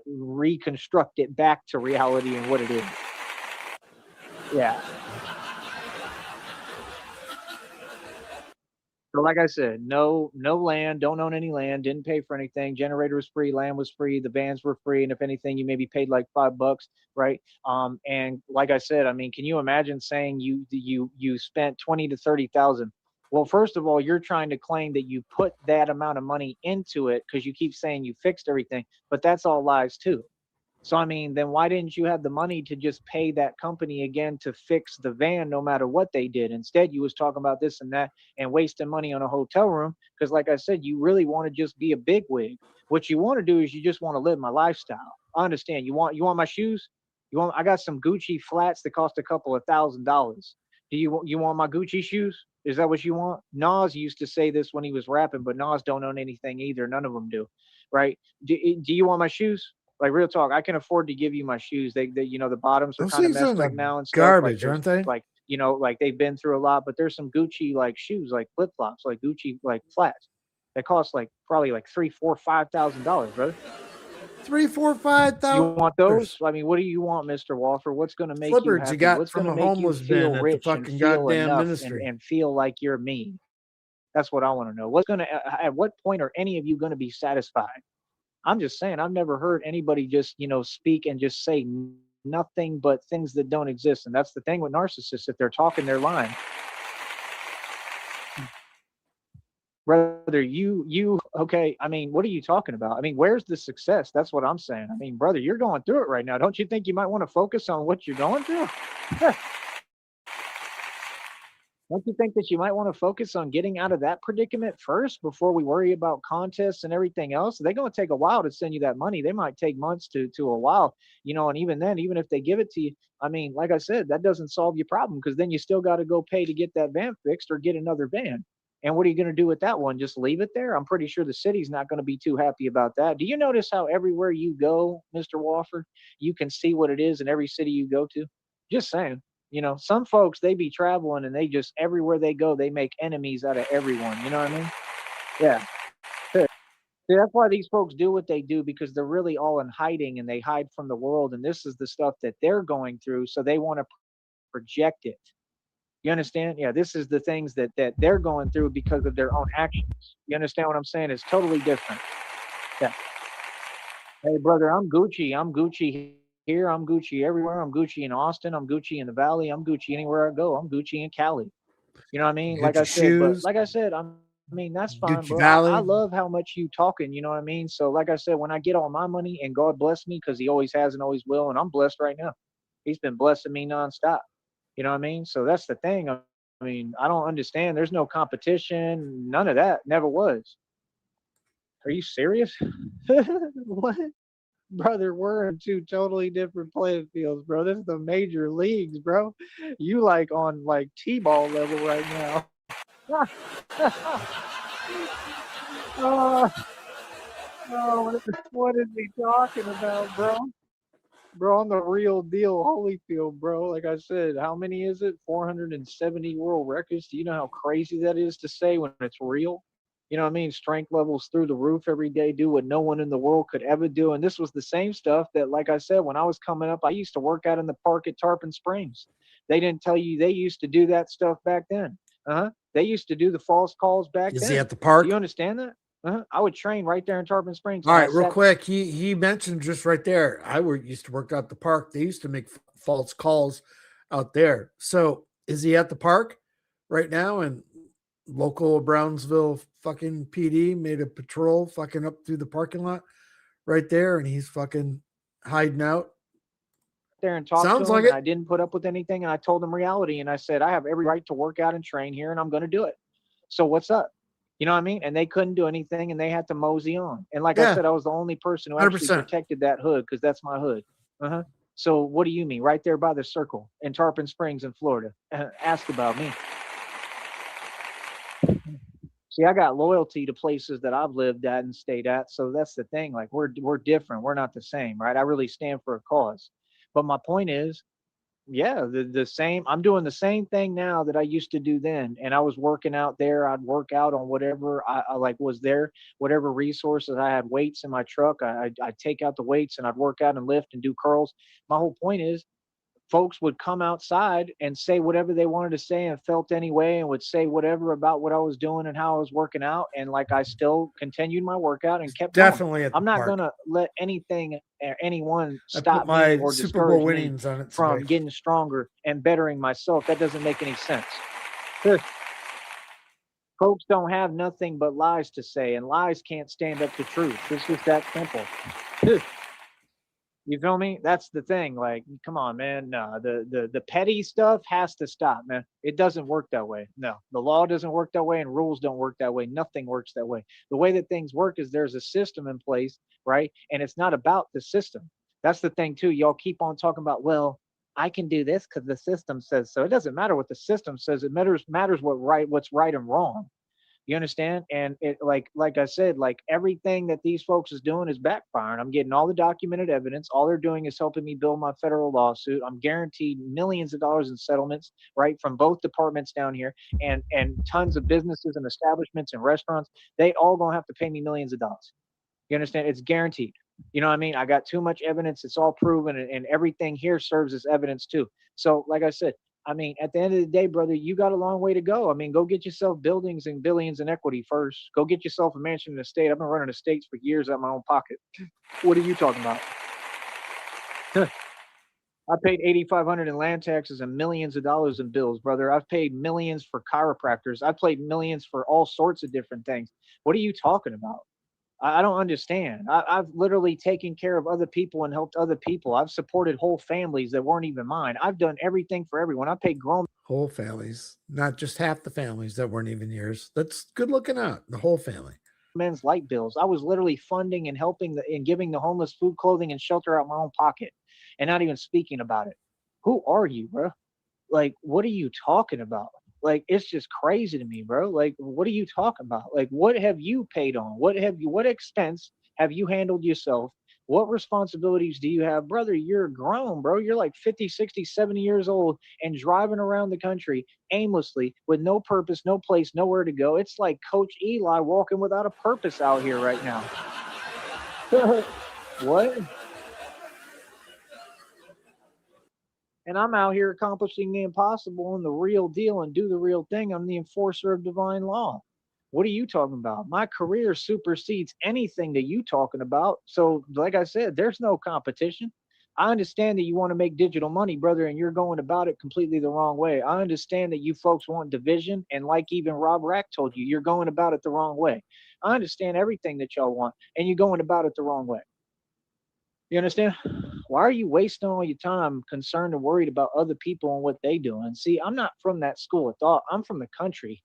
reconstruct it back to reality and what it is. Yeah. So like I said, no land, don't own any land, didn't pay for anything. Generator was free, land was free, the vans were free, and if anything, you maybe paid like $5, right? And like I said, I mean, can you imagine saying you spent 20 to 30,000? Well, first of all, you're trying to claim that you put that amount of money into it because you keep saying you fixed everything, but that's all lies too. So, I mean, then why didn't you have the money to just pay that company again to fix the van no matter what they did? Instead, you was talking about this and that and wasting money on a hotel room because, like I said, you really want to just be a bigwig. What you want to do is you just want to live my lifestyle. I understand. You want my shoes? I got some Gucci flats that cost a couple of $1,000s. Do you want my Gucci shoes? Is that what you want? Nas used to say this when he was rapping, but Nas don't own anything either. None of them do, right? Do you want my shoes? Like, real talk, I can afford to give you my shoes. They the bottoms are Those kind of things are messed like up now and stuff. garbage, Like, aren't they? like, like they've been through a lot, but there's some Gucci like shoes, like flip flops, like Gucci like flats that cost like probably like $3,000, $4,000, $5,000, brother. $3,000, $4,000, You $5,000. want those? I mean, what do you want, Mr. Walfer? What's going to make you Flippers you happy? got What's from going to a make you homeless feel bin at the rich and fucking feel goddamn enough ministry. and feel like you're me? That's what I want to know. At what point are any of you going to be satisfied? I'm just saying, I've never heard anybody just, speak and just say nothing but things that don't exist. And that's the thing with narcissists. If they're talking, they're lying. Brother, okay, I mean, what are you talking about? I mean, where's the success? That's what I'm saying. I mean, brother, you're going through it right now. Don't you think you might want to focus on what you're going through? Don't you think that you might want to focus on getting out of that predicament first before we worry about contests and everything else? They're going to take a while to send you that money. They might take months to a while, you know, and even then, even if they give it to you, I mean, like I said, that doesn't solve your problem because then you still got to go pay to get that van fixed or get another van. And what are you going to do with that one? Just leave it there? I'm pretty sure the city's not going to be too happy about that. Do you notice how everywhere you go, Mr. Wofford, you can see what it is in every city you go to? Just saying. You know, some folks, they be traveling and they just, everywhere they go, they make enemies out of everyone. You know what I mean? Yeah. See, that's why these folks do what they do because they're really all in hiding and they hide from the world. And this is the stuff that they're going through. So they want to project it. You understand? Yeah, this is the things that they're going through because of their own actions. You understand what I'm saying? It's totally different. Yeah. Hey, brother, I'm Gucci. I'm Gucci here. I'm Gucci everywhere. I'm Gucci in Austin. I'm Gucci in the Valley. I'm Gucci anywhere I go. I'm Gucci in Cali. You know what I mean? Like I Gucci said, but shoes, like I said, I mean, that's fine, Gucci bro. I Valley. love how much you talking. You know what I mean? So, like I said, when I get all my money and God bless me, because He always has and always will, and I'm blessed right now. He's been blessing me nonstop. You know what I mean? So that's the thing. I mean, I don't understand. There's no competition. None of that. Never was. Are you serious? What? Brother, we're in two totally different playing fields, bro. This is the major leagues, bro. You like on like T-ball level right now. Oh, oh, what is he talking about, bro? Bro, I'm the real deal Holyfield, bro. Like I said, how many is it? 470 world records. Do you know how crazy that is to say when it's real? You know what I mean? Strength levels through the roof every day, do what no one in the world could ever do. And this was the same stuff that, like I said, when I was coming up, I used to work out in the park at Tarpon Springs. They didn't tell you they used to do that stuff back then. They used to do the false calls back Is he then. at the Do you park? understand that? I would train right there in Tarpon Springs, All and I right, real sat. quick. He mentioned just right there. Used to work out the park. They used to make false calls out there. So is he at the park right now? And local Brownsville fucking PD made a patrol fucking up through the parking lot right there, and he's fucking hiding out. There and talked to Sounds him, like and I it. didn't put up with anything, and I told him reality, and I said I have every right to work out and train here, and I'm going to do it. So what's up? You know what I mean? And they couldn't do anything, and they had to mosey on. And like I Yeah, said, I was the only person who actually 100%. protected that hood because that's my hood. So what do you mean? Right there by the circle in Tarpon Springs in Florida. Ask about me. See, I got loyalty to places that I've lived at and stayed at. So that's the thing. Like we're different. We're not the same, right? I really stand for a cause. But my point is, yeah, the same. I'm doing the same thing now that I used to do then. And I was working out there. I'd work out on whatever I like was there, whatever resources I had weights in my truck. I'd take out the weights and I'd work out and lift and do curls. My whole point is folks would come outside and say whatever they wanted to say and felt anyway and would say whatever about what I was doing and how I was working out. And like I still continued my workout and kept going. Definitely at the I'm not park. going to let anything or anyone I put stop me my or Super Bowl discourage me winnings on it from today. getting stronger and bettering myself. That doesn't make any sense. Folks don't have nothing but lies to say, and lies can't stand up to truth. It's just that simple. You feel me? That's the thing. Like, come on, man. No, the petty stuff has to stop, man. It doesn't work that way. No, the law doesn't work that way, and rules don't work that way. Nothing works that way. The way that things work is there's a system in place, right? And it's not about the system. That's the thing too. Y'all keep on talking about, well, I can do this because the system says so. It doesn't matter what the system says. It matters what's right and wrong. You understand? And it like I said, like everything that these folks is doing is backfiring. I'm getting all the documented evidence. All they're doing is helping me build my federal lawsuit. I'm guaranteed millions of dollars in settlements, right, from both departments down here, and tons of businesses and establishments and restaurants. They all gonna have to pay me millions of dollars. You understand? It's guaranteed. You know what I mean? I got too much evidence. It's all proven, and everything here serves as evidence too. So, like I said, I mean, at the end of the day, brother, you got a long way to go. I mean, go get yourself buildings and billions in equity first. Go get yourself a mansion in the state. I've been running estates for years out of my own pocket. What are you talking about? I paid 8,500 in land taxes and millions of dollars in bills, brother. I've paid millions for chiropractors. I paid millions for all sorts of different things. What are you talking about? I don't understand. I've literally taken care of other people and helped other people. I've supported whole families that weren't even mine. I've done everything for everyone. I paid grown Whole families, not just half the families that weren't even yours. That's good looking out. The whole family. Men's light bills. I was literally funding and helping and giving the homeless food, clothing, and shelter out of my own pocket, and not even speaking about it. Who are you, bro? Like, what are you talking about? Like, it's just crazy to me, bro. Like, what are you talking about? Like, what have you paid on? What expense have you handled yourself? What responsibilities do you have? Brother, you're grown, bro. You're like 50, 60, 70 years old and driving around the country aimlessly with no purpose, no place, nowhere to go. It's like Coach Eli walking without a purpose out here right now. What? And I'm out here accomplishing the impossible and the real deal and do the real thing. I'm the enforcer of divine law. What are you talking about? My career supersedes anything that you talking about. So, like I said, there's no competition. I understand that you want to make digital money, brother, and you're going about it completely the wrong way. I understand that you folks want division, and like even Rob Rack told you, you're going about it the wrong way. I understand everything that y'all want, and you're going about it the wrong way. You understand? Why are you wasting all your time concerned and worried about other people and what they doing? See, I'm not from that school of thought. I'm from the country.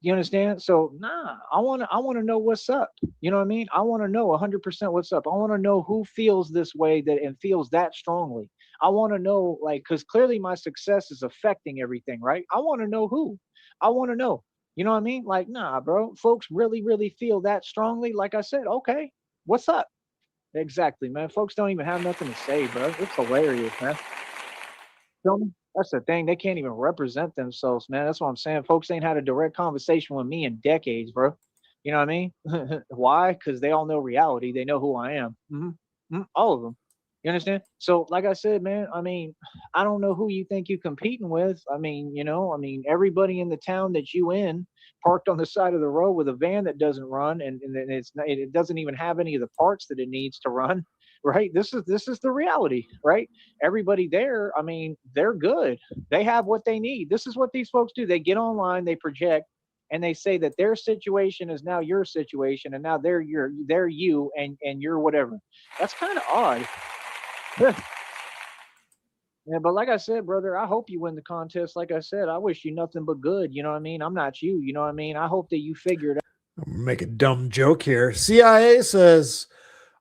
You understand? So nah, I wanna know what's up. You know what I mean? I want to know 100% what's up. I want to know who feels this way that and feels that strongly. I want to know, like, because clearly my success is affecting everything, right? I want to know who. I want to know. You know what I mean? Like, nah, bro. Folks really, really feel that strongly. Like I said, okay, what's up? Exactly, man. Folks don't even have nothing to say, bro. It's hilarious, man. Feel me? That's the thing. They can't even represent themselves, man. That's what I'm saying. Folks ain't had a direct conversation with me in decades, bro. You know what I mean? Why? Because they all know reality. They know who I am. All of them. You understand? So, like I said, man, I mean, I don't know who you think you're competing with. I mean, everybody in the town that you in parked on the side of the road with a van that doesn't run, and it doesn't even have any of the parts that it needs to run. Right? This is the reality, right? Everybody there, I mean, they're good. They have what they need. This is what these folks do. They get online, they project, and they say that their situation is now your situation, and now they're you, and you're whatever. That's kind of odd. Yeah, but like I said, brother, I hope you win the contest. Like I said, I wish you nothing but good. You know what I mean? I'm not you. You know what I mean? I hope that you figure it out. I'm gonna make a dumb joke here. CIA says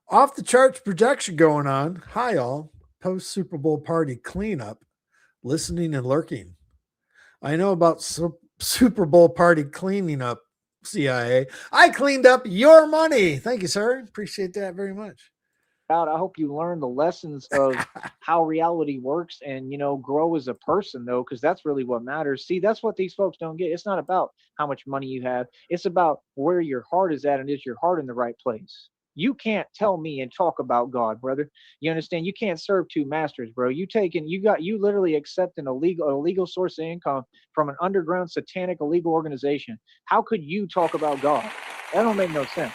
off the charts projection going on. Hi all. Post Super Bowl party cleanup. Listening and lurking. I know about Super Bowl party cleaning up, CIA. I cleaned up your money. Thank you, sir. Appreciate that very much. I hope you learn the lessons of how reality works and, grow as a person, though, because that's really what matters. See, that's what these folks don't get. It's not about how much money you have, it's about where your heart is at, and is your heart in the right place? You can't tell me and talk about God, brother. You understand? You can't serve two masters, bro. You literally accept an illegal source of income from an underground satanic illegal organization. How could you talk about God? That don't make no sense.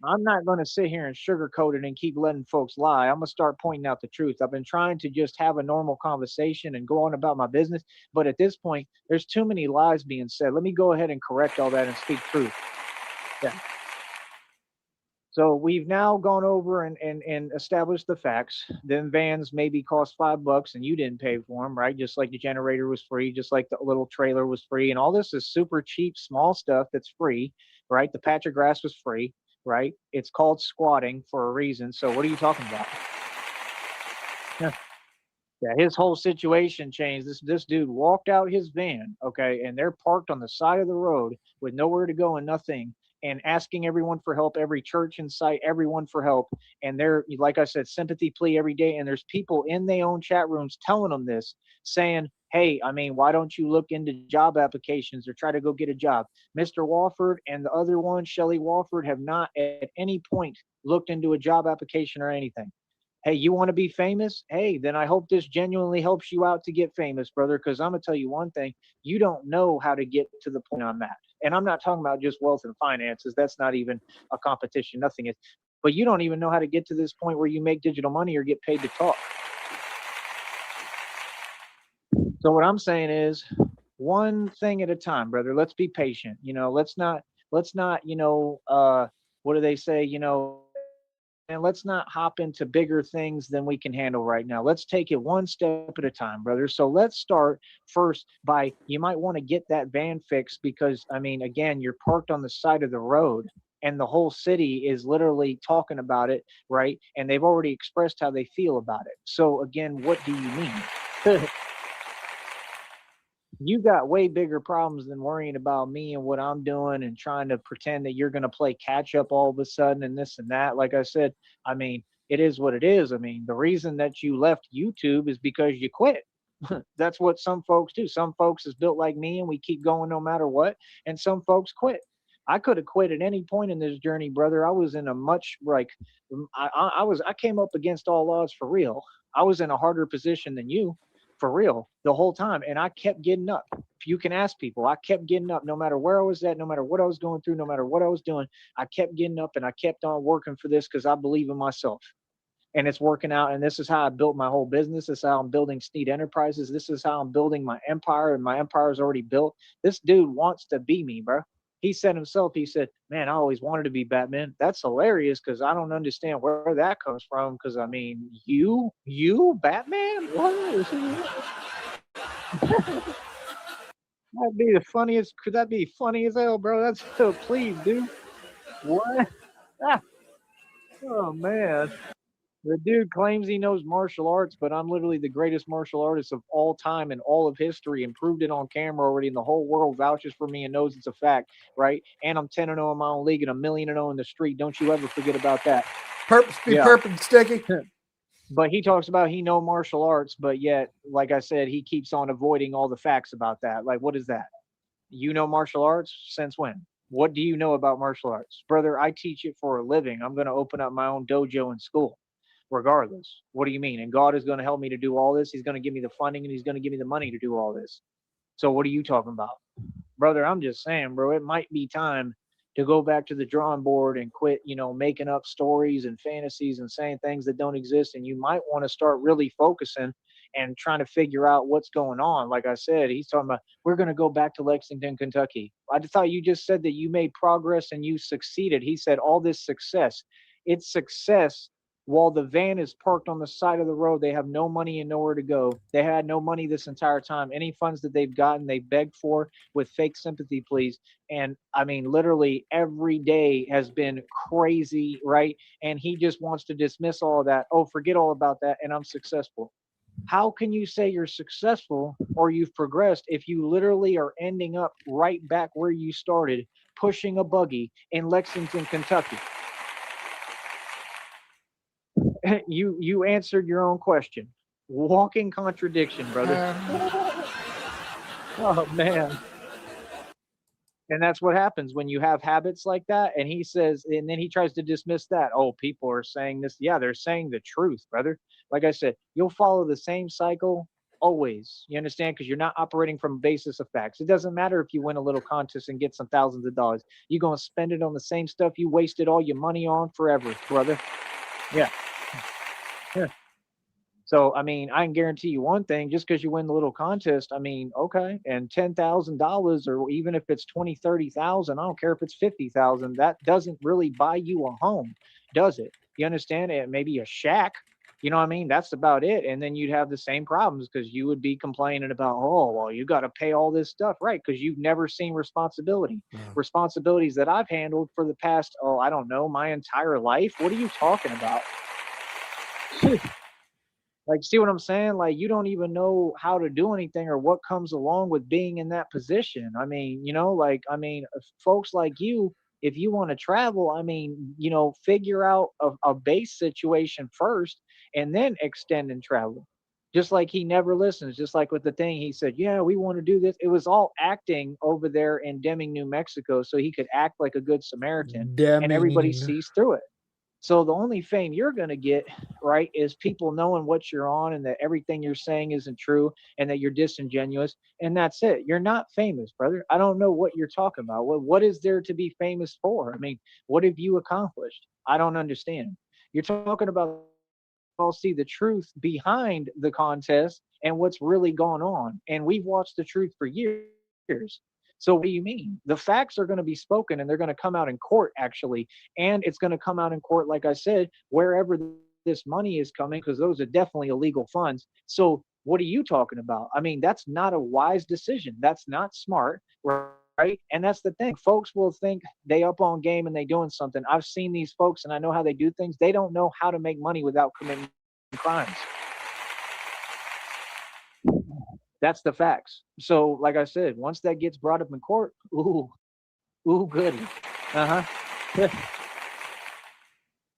I'm not going to sit here and sugarcoat it and keep letting folks lie. I'm going to start pointing out the truth. I've been trying to just have a normal conversation and go on about my business. But at this point, there's too many lies being said. Let me go ahead and correct all that and speak truth. Yeah. So we've now gone over and established the facts. Then vans maybe cost $5 and you didn't pay for them, right? Just like the generator was free, just like the little trailer was free. And all this is super cheap, small stuff that's free, right? The patch of grass was free, right? It's called squatting for a reason. So what are you talking about? Yeah, his whole situation changed. This dude walked out his van, okay, and they're parked on the side of the road with nowhere to go and nothing, and asking everyone for help, every church in sight, everyone for help. And they're, like I said, sympathy plea every day. And there's people in their own chat rooms telling them this, saying, hey, I mean, why don't you look into job applications or try to go get a job? Mr. Walford and the other one, Shelley Walford, have not at any point looked into a job application or anything. Hey, you want to be famous? Hey, then I hope this genuinely helps you out to get famous, brother, because I'm going to tell you one thing. You don't know how to get to the point I'm at. And I'm not talking about just wealth and finances. That's not even a competition. Nothing is. But you don't even know how to get to this point where you make digital money or get paid to talk. So what I'm saying is one thing at a time, brother. Let's be patient. Let's not, what do they say? and let's not hop into bigger things than we can handle right now. Let's take it one step at a time, brother. So let's start first by, you might want to get that van fixed because, I mean, again, you're parked on the side of the road and the whole city is literally talking about it, right? And they've already expressed how they feel about it. So again, what do you mean? You got way bigger problems than worrying about me and what I'm doing and trying to pretend that you're going to play catch up all of a sudden and this and that. Like I said, I mean, it is what it is. I mean, the reason that you left YouTube is because you quit. That's what some folks do. Some folks is built like me and we keep going no matter what. And some folks quit. I could have quit at any point in this journey, brother. I was in a much like I came up against all odds for real. I was in a harder position than you for real the whole time. And I kept getting up. If you can ask people, I kept getting up no matter where I was at, no matter what I was going through, no matter what I was doing. I kept getting up and I kept on working for this because I believe in myself. And it's working out. And this is how I built my whole business. This is how I'm building Sneed Enterprises. This is how I'm building my empire. And my empire is already built. This dude wants to be me, bro. He said himself, he said, man, I always wanted to be Batman. That's hilarious because I don't understand where that comes from. Because I mean, you, Batman? What? That'd be the funniest. Could that be funny as hell, bro? That's so, please, dude. What? Ah, oh man. The dude claims he knows martial arts, but I'm literally the greatest martial artist of all time in all of history and proved it on camera already. And the whole world vouches for me and knows it's a fact, right? And I'm 10-0 in my own league and 1,000,000 in the street. Don't you ever forget about that. Purpose be Yeah. perfect, Sticky. But he talks about he know martial arts, but yet, like I said, he keeps on avoiding all the facts about that. Like, what is that? You know martial arts? Since when? What do you know about martial arts? Brother, I teach it for a living. I'm going to open up my own dojo in school. Regardless. What do you mean? And God is going to help me to do all this. He's going to give me the funding and he's going to give me the money to do all this. So what are you talking about? Brother, I'm just saying, bro, it might be time to go back to the drawing board and quit, making up stories and fantasies and saying things that don't exist. And you might want to start really focusing and trying to figure out what's going on. Like I said, he's talking about, we're going to go back to Lexington, Kentucky. I thought you just said that you made progress and you succeeded. He said all this success. It's success while the van is parked on the side of the road. They have no money and nowhere to go. They had no money this entire time. Any funds that they've gotten, they begged for with fake sympathy pleas. And I mean, literally every day has been crazy, right? And he just wants to dismiss all of that. Oh, forget all about that. And I'm successful. How can you say you're successful or you've progressed if you literally are ending up right back where you started, pushing a buggy in Lexington, Kentucky? You answered your own question. Walking contradiction, brother. Oh man. And that's what happens when you have habits like that. And he says, and then he tries to dismiss that. Oh, people are saying this. Yeah, they're saying the truth, brother. Like I said, you'll follow the same cycle always. You understand? Because you're not operating from a basis of facts. It doesn't matter if you win a little contest and get some thousands of dollars. You're going to spend it on the same stuff you wasted all your money on forever, brother. Yeah. Yeah. So, I mean, I can guarantee you one thing, just because you win the little contest, I mean, okay, and $10,000 or even if it's 20, 30,000, I don't care if it's 50,000, that doesn't really buy you a home, does it? You understand it? Maybe a shack, you know what I mean? That's about it. And then you'd have the same problems because you would be complaining about, oh, well, you got to pay all this stuff, right? Because you've never seen responsibility. Responsibilities that I've handled for the past, oh, I don't know, my entire life. What are you talking about? Like, see what I'm saying? Like, you don't even know how to do anything or what comes along with being in that position. I mean, folks like you, if you want to travel, I mean, figure out a base situation first and then extend and travel. Just like he never listens, just like with the thing he said, yeah, we want to do this. It was all acting over there in Deming, New Mexico, so he could act like a good Samaritan and everybody sees through it. So the only fame you're going to get, right, is people knowing what you're on and that everything you're saying isn't true and that you're disingenuous. And that's it. You're not famous, brother. I don't know what you're talking about. What is there to be famous for? I mean, what have you accomplished? I don't understand. You're talking about, I'll see the truth behind the contest and what's really gone on. And we've watched the truth for years. So what do you mean? The facts are going to be spoken and they're going to come out in court, actually. And it's going to come out in court, like I said, wherever this money is coming, because those are definitely illegal funds. So what are you talking about? I mean, that's not a wise decision. That's not smart, right? And that's the thing. Folks will think they up on game and they doing something. I've seen these folks and I know how they do things. They don't know how to make money without committing crimes. That's the facts. So, like I said, once that gets brought up in court, ooh, goody. Uh-huh.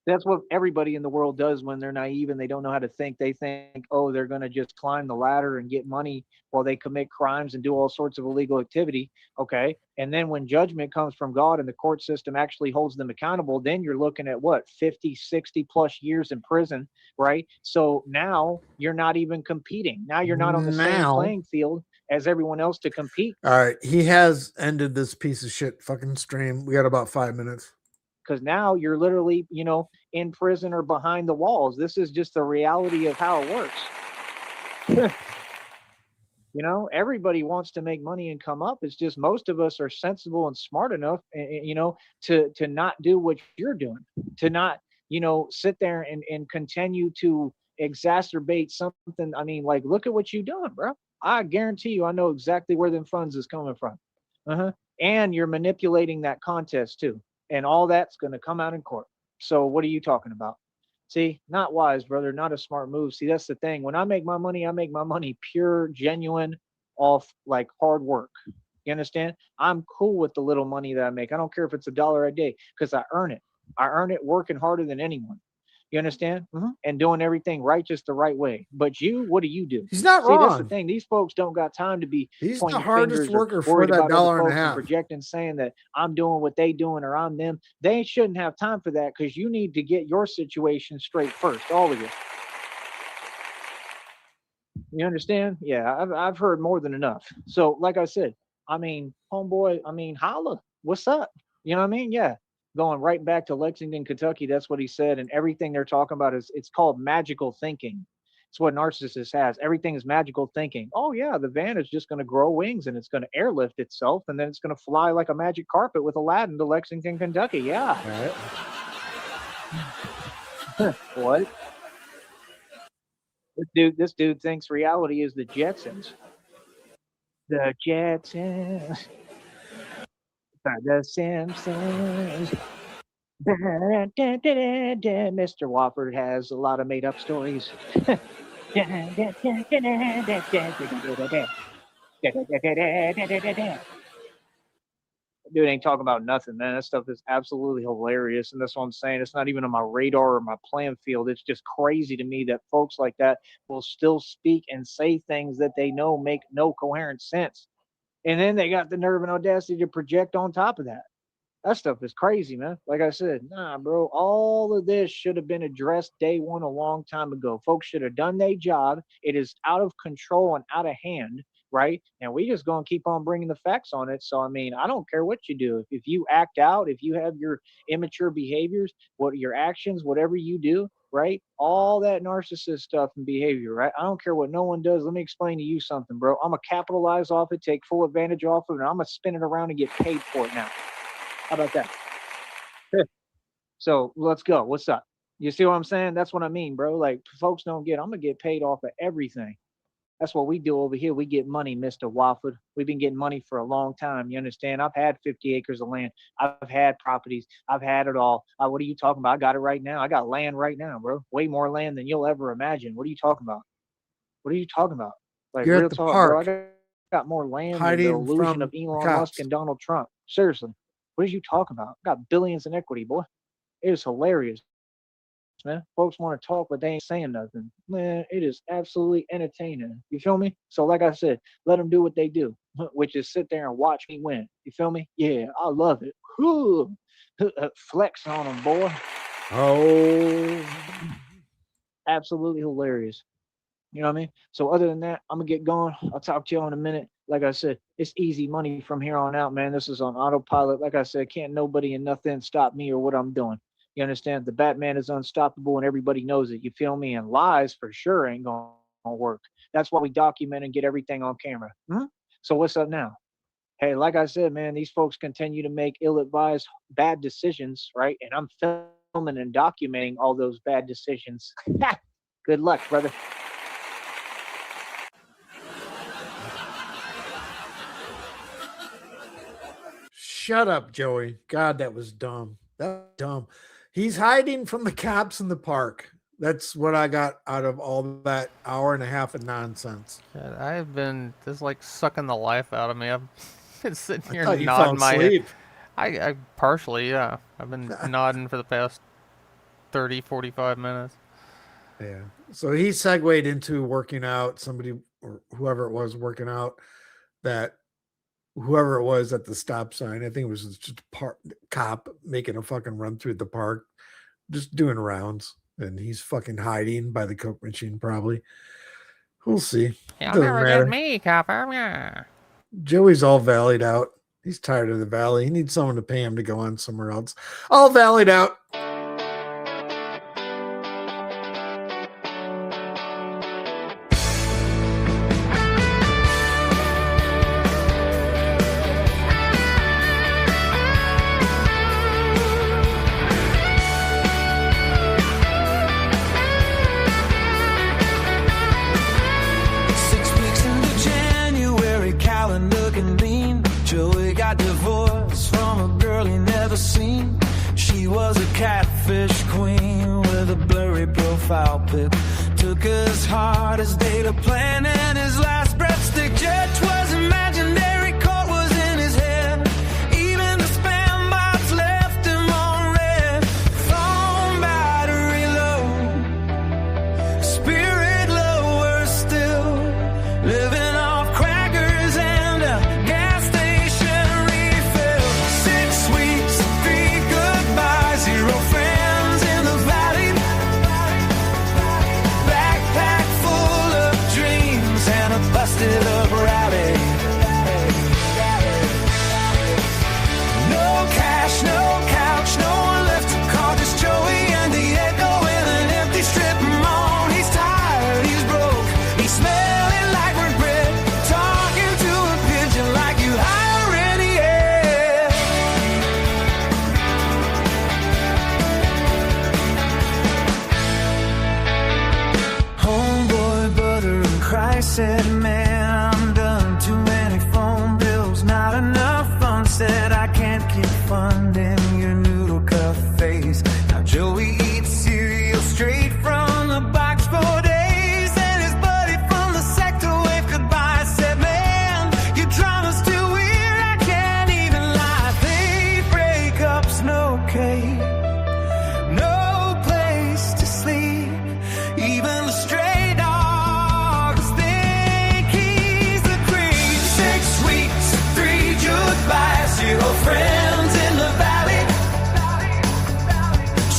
That's what everybody in the world does when they're naive and they don't know how to think. They think, oh, they're going to just climb the ladder and get money while they commit crimes and do all sorts of illegal activity. Okay. And then when judgment comes from God and the court system actually holds them accountable, then you're looking at what, 50, 60 plus years in prison, right? So now you're not even competing. Now you're not on the same playing field as everyone else to compete. All right. He has ended this piece of shit fucking stream. We got about 5 minutes. Because now you're literally, in prison or behind the walls. This is just the reality of how it works. Everybody wants to make money and come up. It's just most of us are sensible and smart enough, to not do what you're doing, to not, sit there and continue to exacerbate something. I mean, like, look at what you're doing, bro. I guarantee you, I know exactly where them funds is coming from. And you're manipulating that contest too. And all that's going to come out in court. So what are you talking about? See, not wise, brother, not a smart move. See, that's the thing. When I make my money pure, genuine, off like hard work. You understand? I'm cool with the little money that I make. I don't care if it's $1 a day because I earn it. I earn it working harder than anyone. You understand? And doing everything right, just the right way. But what do you do? He's not wrong. That's the wrong. thing. These folks don't got time to be He's pointing the hardest fingers or worker for worried that about other dollar and a folks and half. projecting, saying that I'm doing what they doing or I'm them. They shouldn't have time for that because you need to get your situation straight first, all of you. You understand? Yeah, I've heard more than enough. So, like I said, I mean, homeboy, holla, what's up? You know what I mean? Yeah. Going right back to Lexington, Kentucky, that's what he said. And everything they're talking about it's called magical thinking. It's what narcissist has. Everything is magical thinking. Oh yeah, the van is just going to grow wings and it's going to airlift itself and then it's going to fly like a magic carpet with Aladdin to Lexington, Kentucky. Yeah. All right. What? This dude thinks reality is the Jetsons. The Jetsons. The Simpsons. Mr. Wofford has a lot of made up stories. Dude ain't talking about nothing, man. That stuff is absolutely hilarious. And that's what I'm saying. It's not even on my radar or my playing field. It's just crazy to me that folks like that will still speak and say things that they know make no coherent sense. And then they got the nerve and audacity to project on top of that. That stuff is crazy, man. Like I said, nah, bro, all of this should have been addressed day one a long time ago. Folks should have done their job. It is out of control and out of hand, right? And we just going to keep on bringing the facts on it. So, I don't care what you do. If you act out, if you have your immature behaviors, what your actions, whatever you do, right? All that narcissist stuff and behavior, right? I don't care what no one does. Let me explain to you something, bro. I'm going to capitalize off it, take full advantage off of it, and I'm going to spin it around and get paid for it now. How about that? So let's go. What's up? You see what I'm saying? That's what I mean, bro. Like, folks don't get, I'm going to get paid off of everything. That's what we do over here. We get money, Mr. Wofford. We've been getting money for a long time. You understand? I've had 50 acres of land. I've had properties. I've had it all. What are you talking about? I got it right now. I got land right now, bro. Way more land than you'll ever imagine. What are you talking about? What are you talking about? Like, You're real at the talk, park, bro. I got more land than hiding the illusion from of Elon cops. Musk and Donald Trump. Seriously. What are you talking about? I got billions in equity, boy. It is hilarious, man. Folks want to talk, but they ain't saying nothing. Man, it is absolutely entertaining. You feel me? So, like I said, let them do what they do, which is sit there and watch me win. You feel me? Yeah, I love it. Whew. Flex on them, boy. Oh, Absolutely hilarious. You know what I mean? So other than that, I'm gonna get going. I'll talk to you in a minute. Like I said, it's easy money from here on out, man. This is on autopilot. Like I said, can't nobody and nothing stop me or what I'm doing. You understand? The Batman is unstoppable and everybody knows it. You feel me? And lies for sure ain't gonna work. That's why we document and get everything on camera. So what's up now? hey, like I said, man, these folks continue to make ill-advised bad decisions, right? And I'm filming and documenting all those bad decisions. Good luck, brother. Shut up, Joey. God, that was dumb. That was dumb. He's hiding from the cops in the park. That's what I got out of all that hour and a half of nonsense. God, I've been just like sucking the life out of me. I've been sitting I here thought you fell nodding my head. asleep. I partially, yeah. I've been nodding for the past 30, 45 minutes. Yeah. So he segued into working out. Somebody or whoever it was working out, that whoever it was at the stop sign, I think it was just a cop making a fucking run through the park, just doing rounds. And he's fucking hiding by the Coke machine, probably. We'll see. You'll Doesn't never matter. get me, copper. Yeah. Joey's all valleyed out. He's tired of the valley. He needs someone to pay him to go on somewhere else. All valleyed out. Catfish queen with a blurry profile pic. Took his heart, his data plan, and his last breathstick judge was imaginary. Court was in his head. Even the spam bots left him on red. Phone battery low, spirit lower still. Living off crackers and a gas station refill. 6 weeks, 3 goodbyes, 0 friends in the valley. Backpack full of dreams and a busted up rally. No cash, no couch, no one left to call, just Joey and Diego in an empty strip mall. He's tired, he's broke, he's smelling like regret. Talking to a pigeon like you already had. Homeboy, butter and Christ said, man, I'm done. Too many phone bills, not enough fun. Said I can't keep funding your noodle cafes. Now Joey eats cereal straight from the box for days. And his buddy from the sector waved goodbye. Said, man, your drama's too weird, I can't even lie. They breakups, no cake, no place to sleep. Even the stray dogs think he's the creep. 6 weeks, 3 goodbyes, 0 friends in the valley.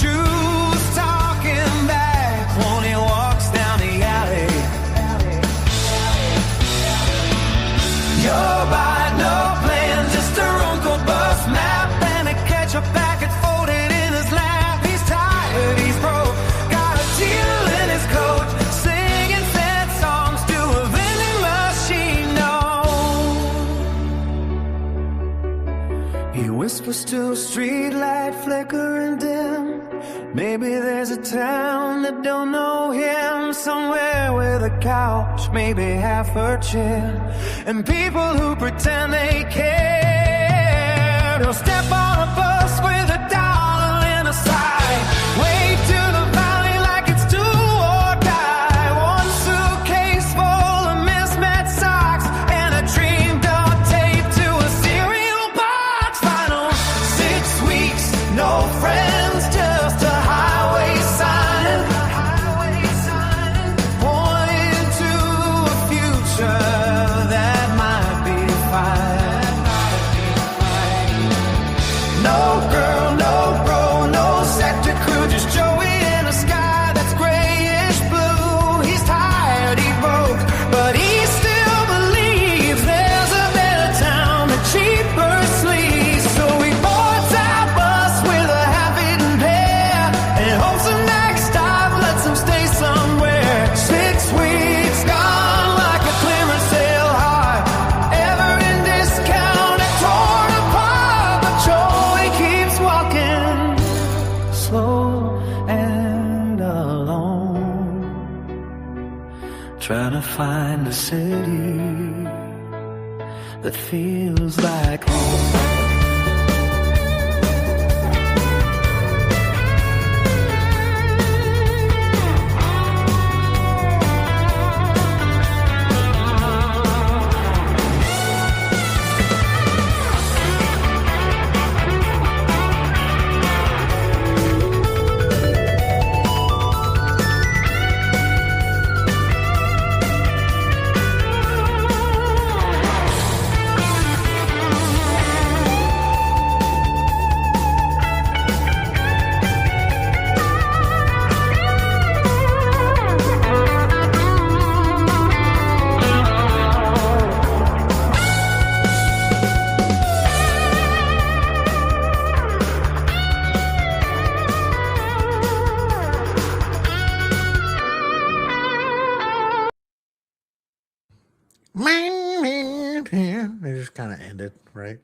Choose talking back when he walks down the alley. You're by no plan, just a wrinkled bus map and a ketchup packet folded in his lap. He's tired, he's broke, got a deal in his coat, singing sad songs to a vending machine. No, he whispers to a street light flickering dim. Maybe there's a town that don't know him, somewhere with a couch, maybe half a chair, and people who pretend they care. He'll step on a bus with $1 in a side, wave to the valley like it's do or die. One suitcase full of mismatched socks and a dream dog taped to a cereal box. Final 6 weeks, no friends, just a highway sign, pointing to a future that might be fine. No girl, no bro, no sex. trying to find a city that feels like home. They just kind of ended, right?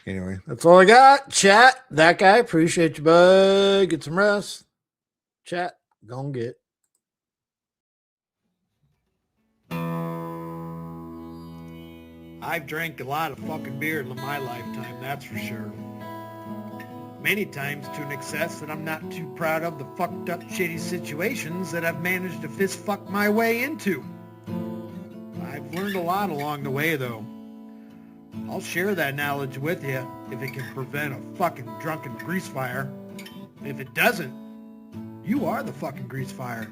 Anyway, that's all I got. Chat, that guy, appreciate you, bud. Get some rest. Chat, gonna get. I've drank a lot of fucking beer in my lifetime, that's for sure. Many times to an excess that I'm not too proud of the fucked up shitty situations that I've managed to fist fuck my way into. I've learned a lot along the way, though. I'll share that knowledge with you if it can prevent a fucking drunken grease fire. If it doesn't, you are the fucking grease fire.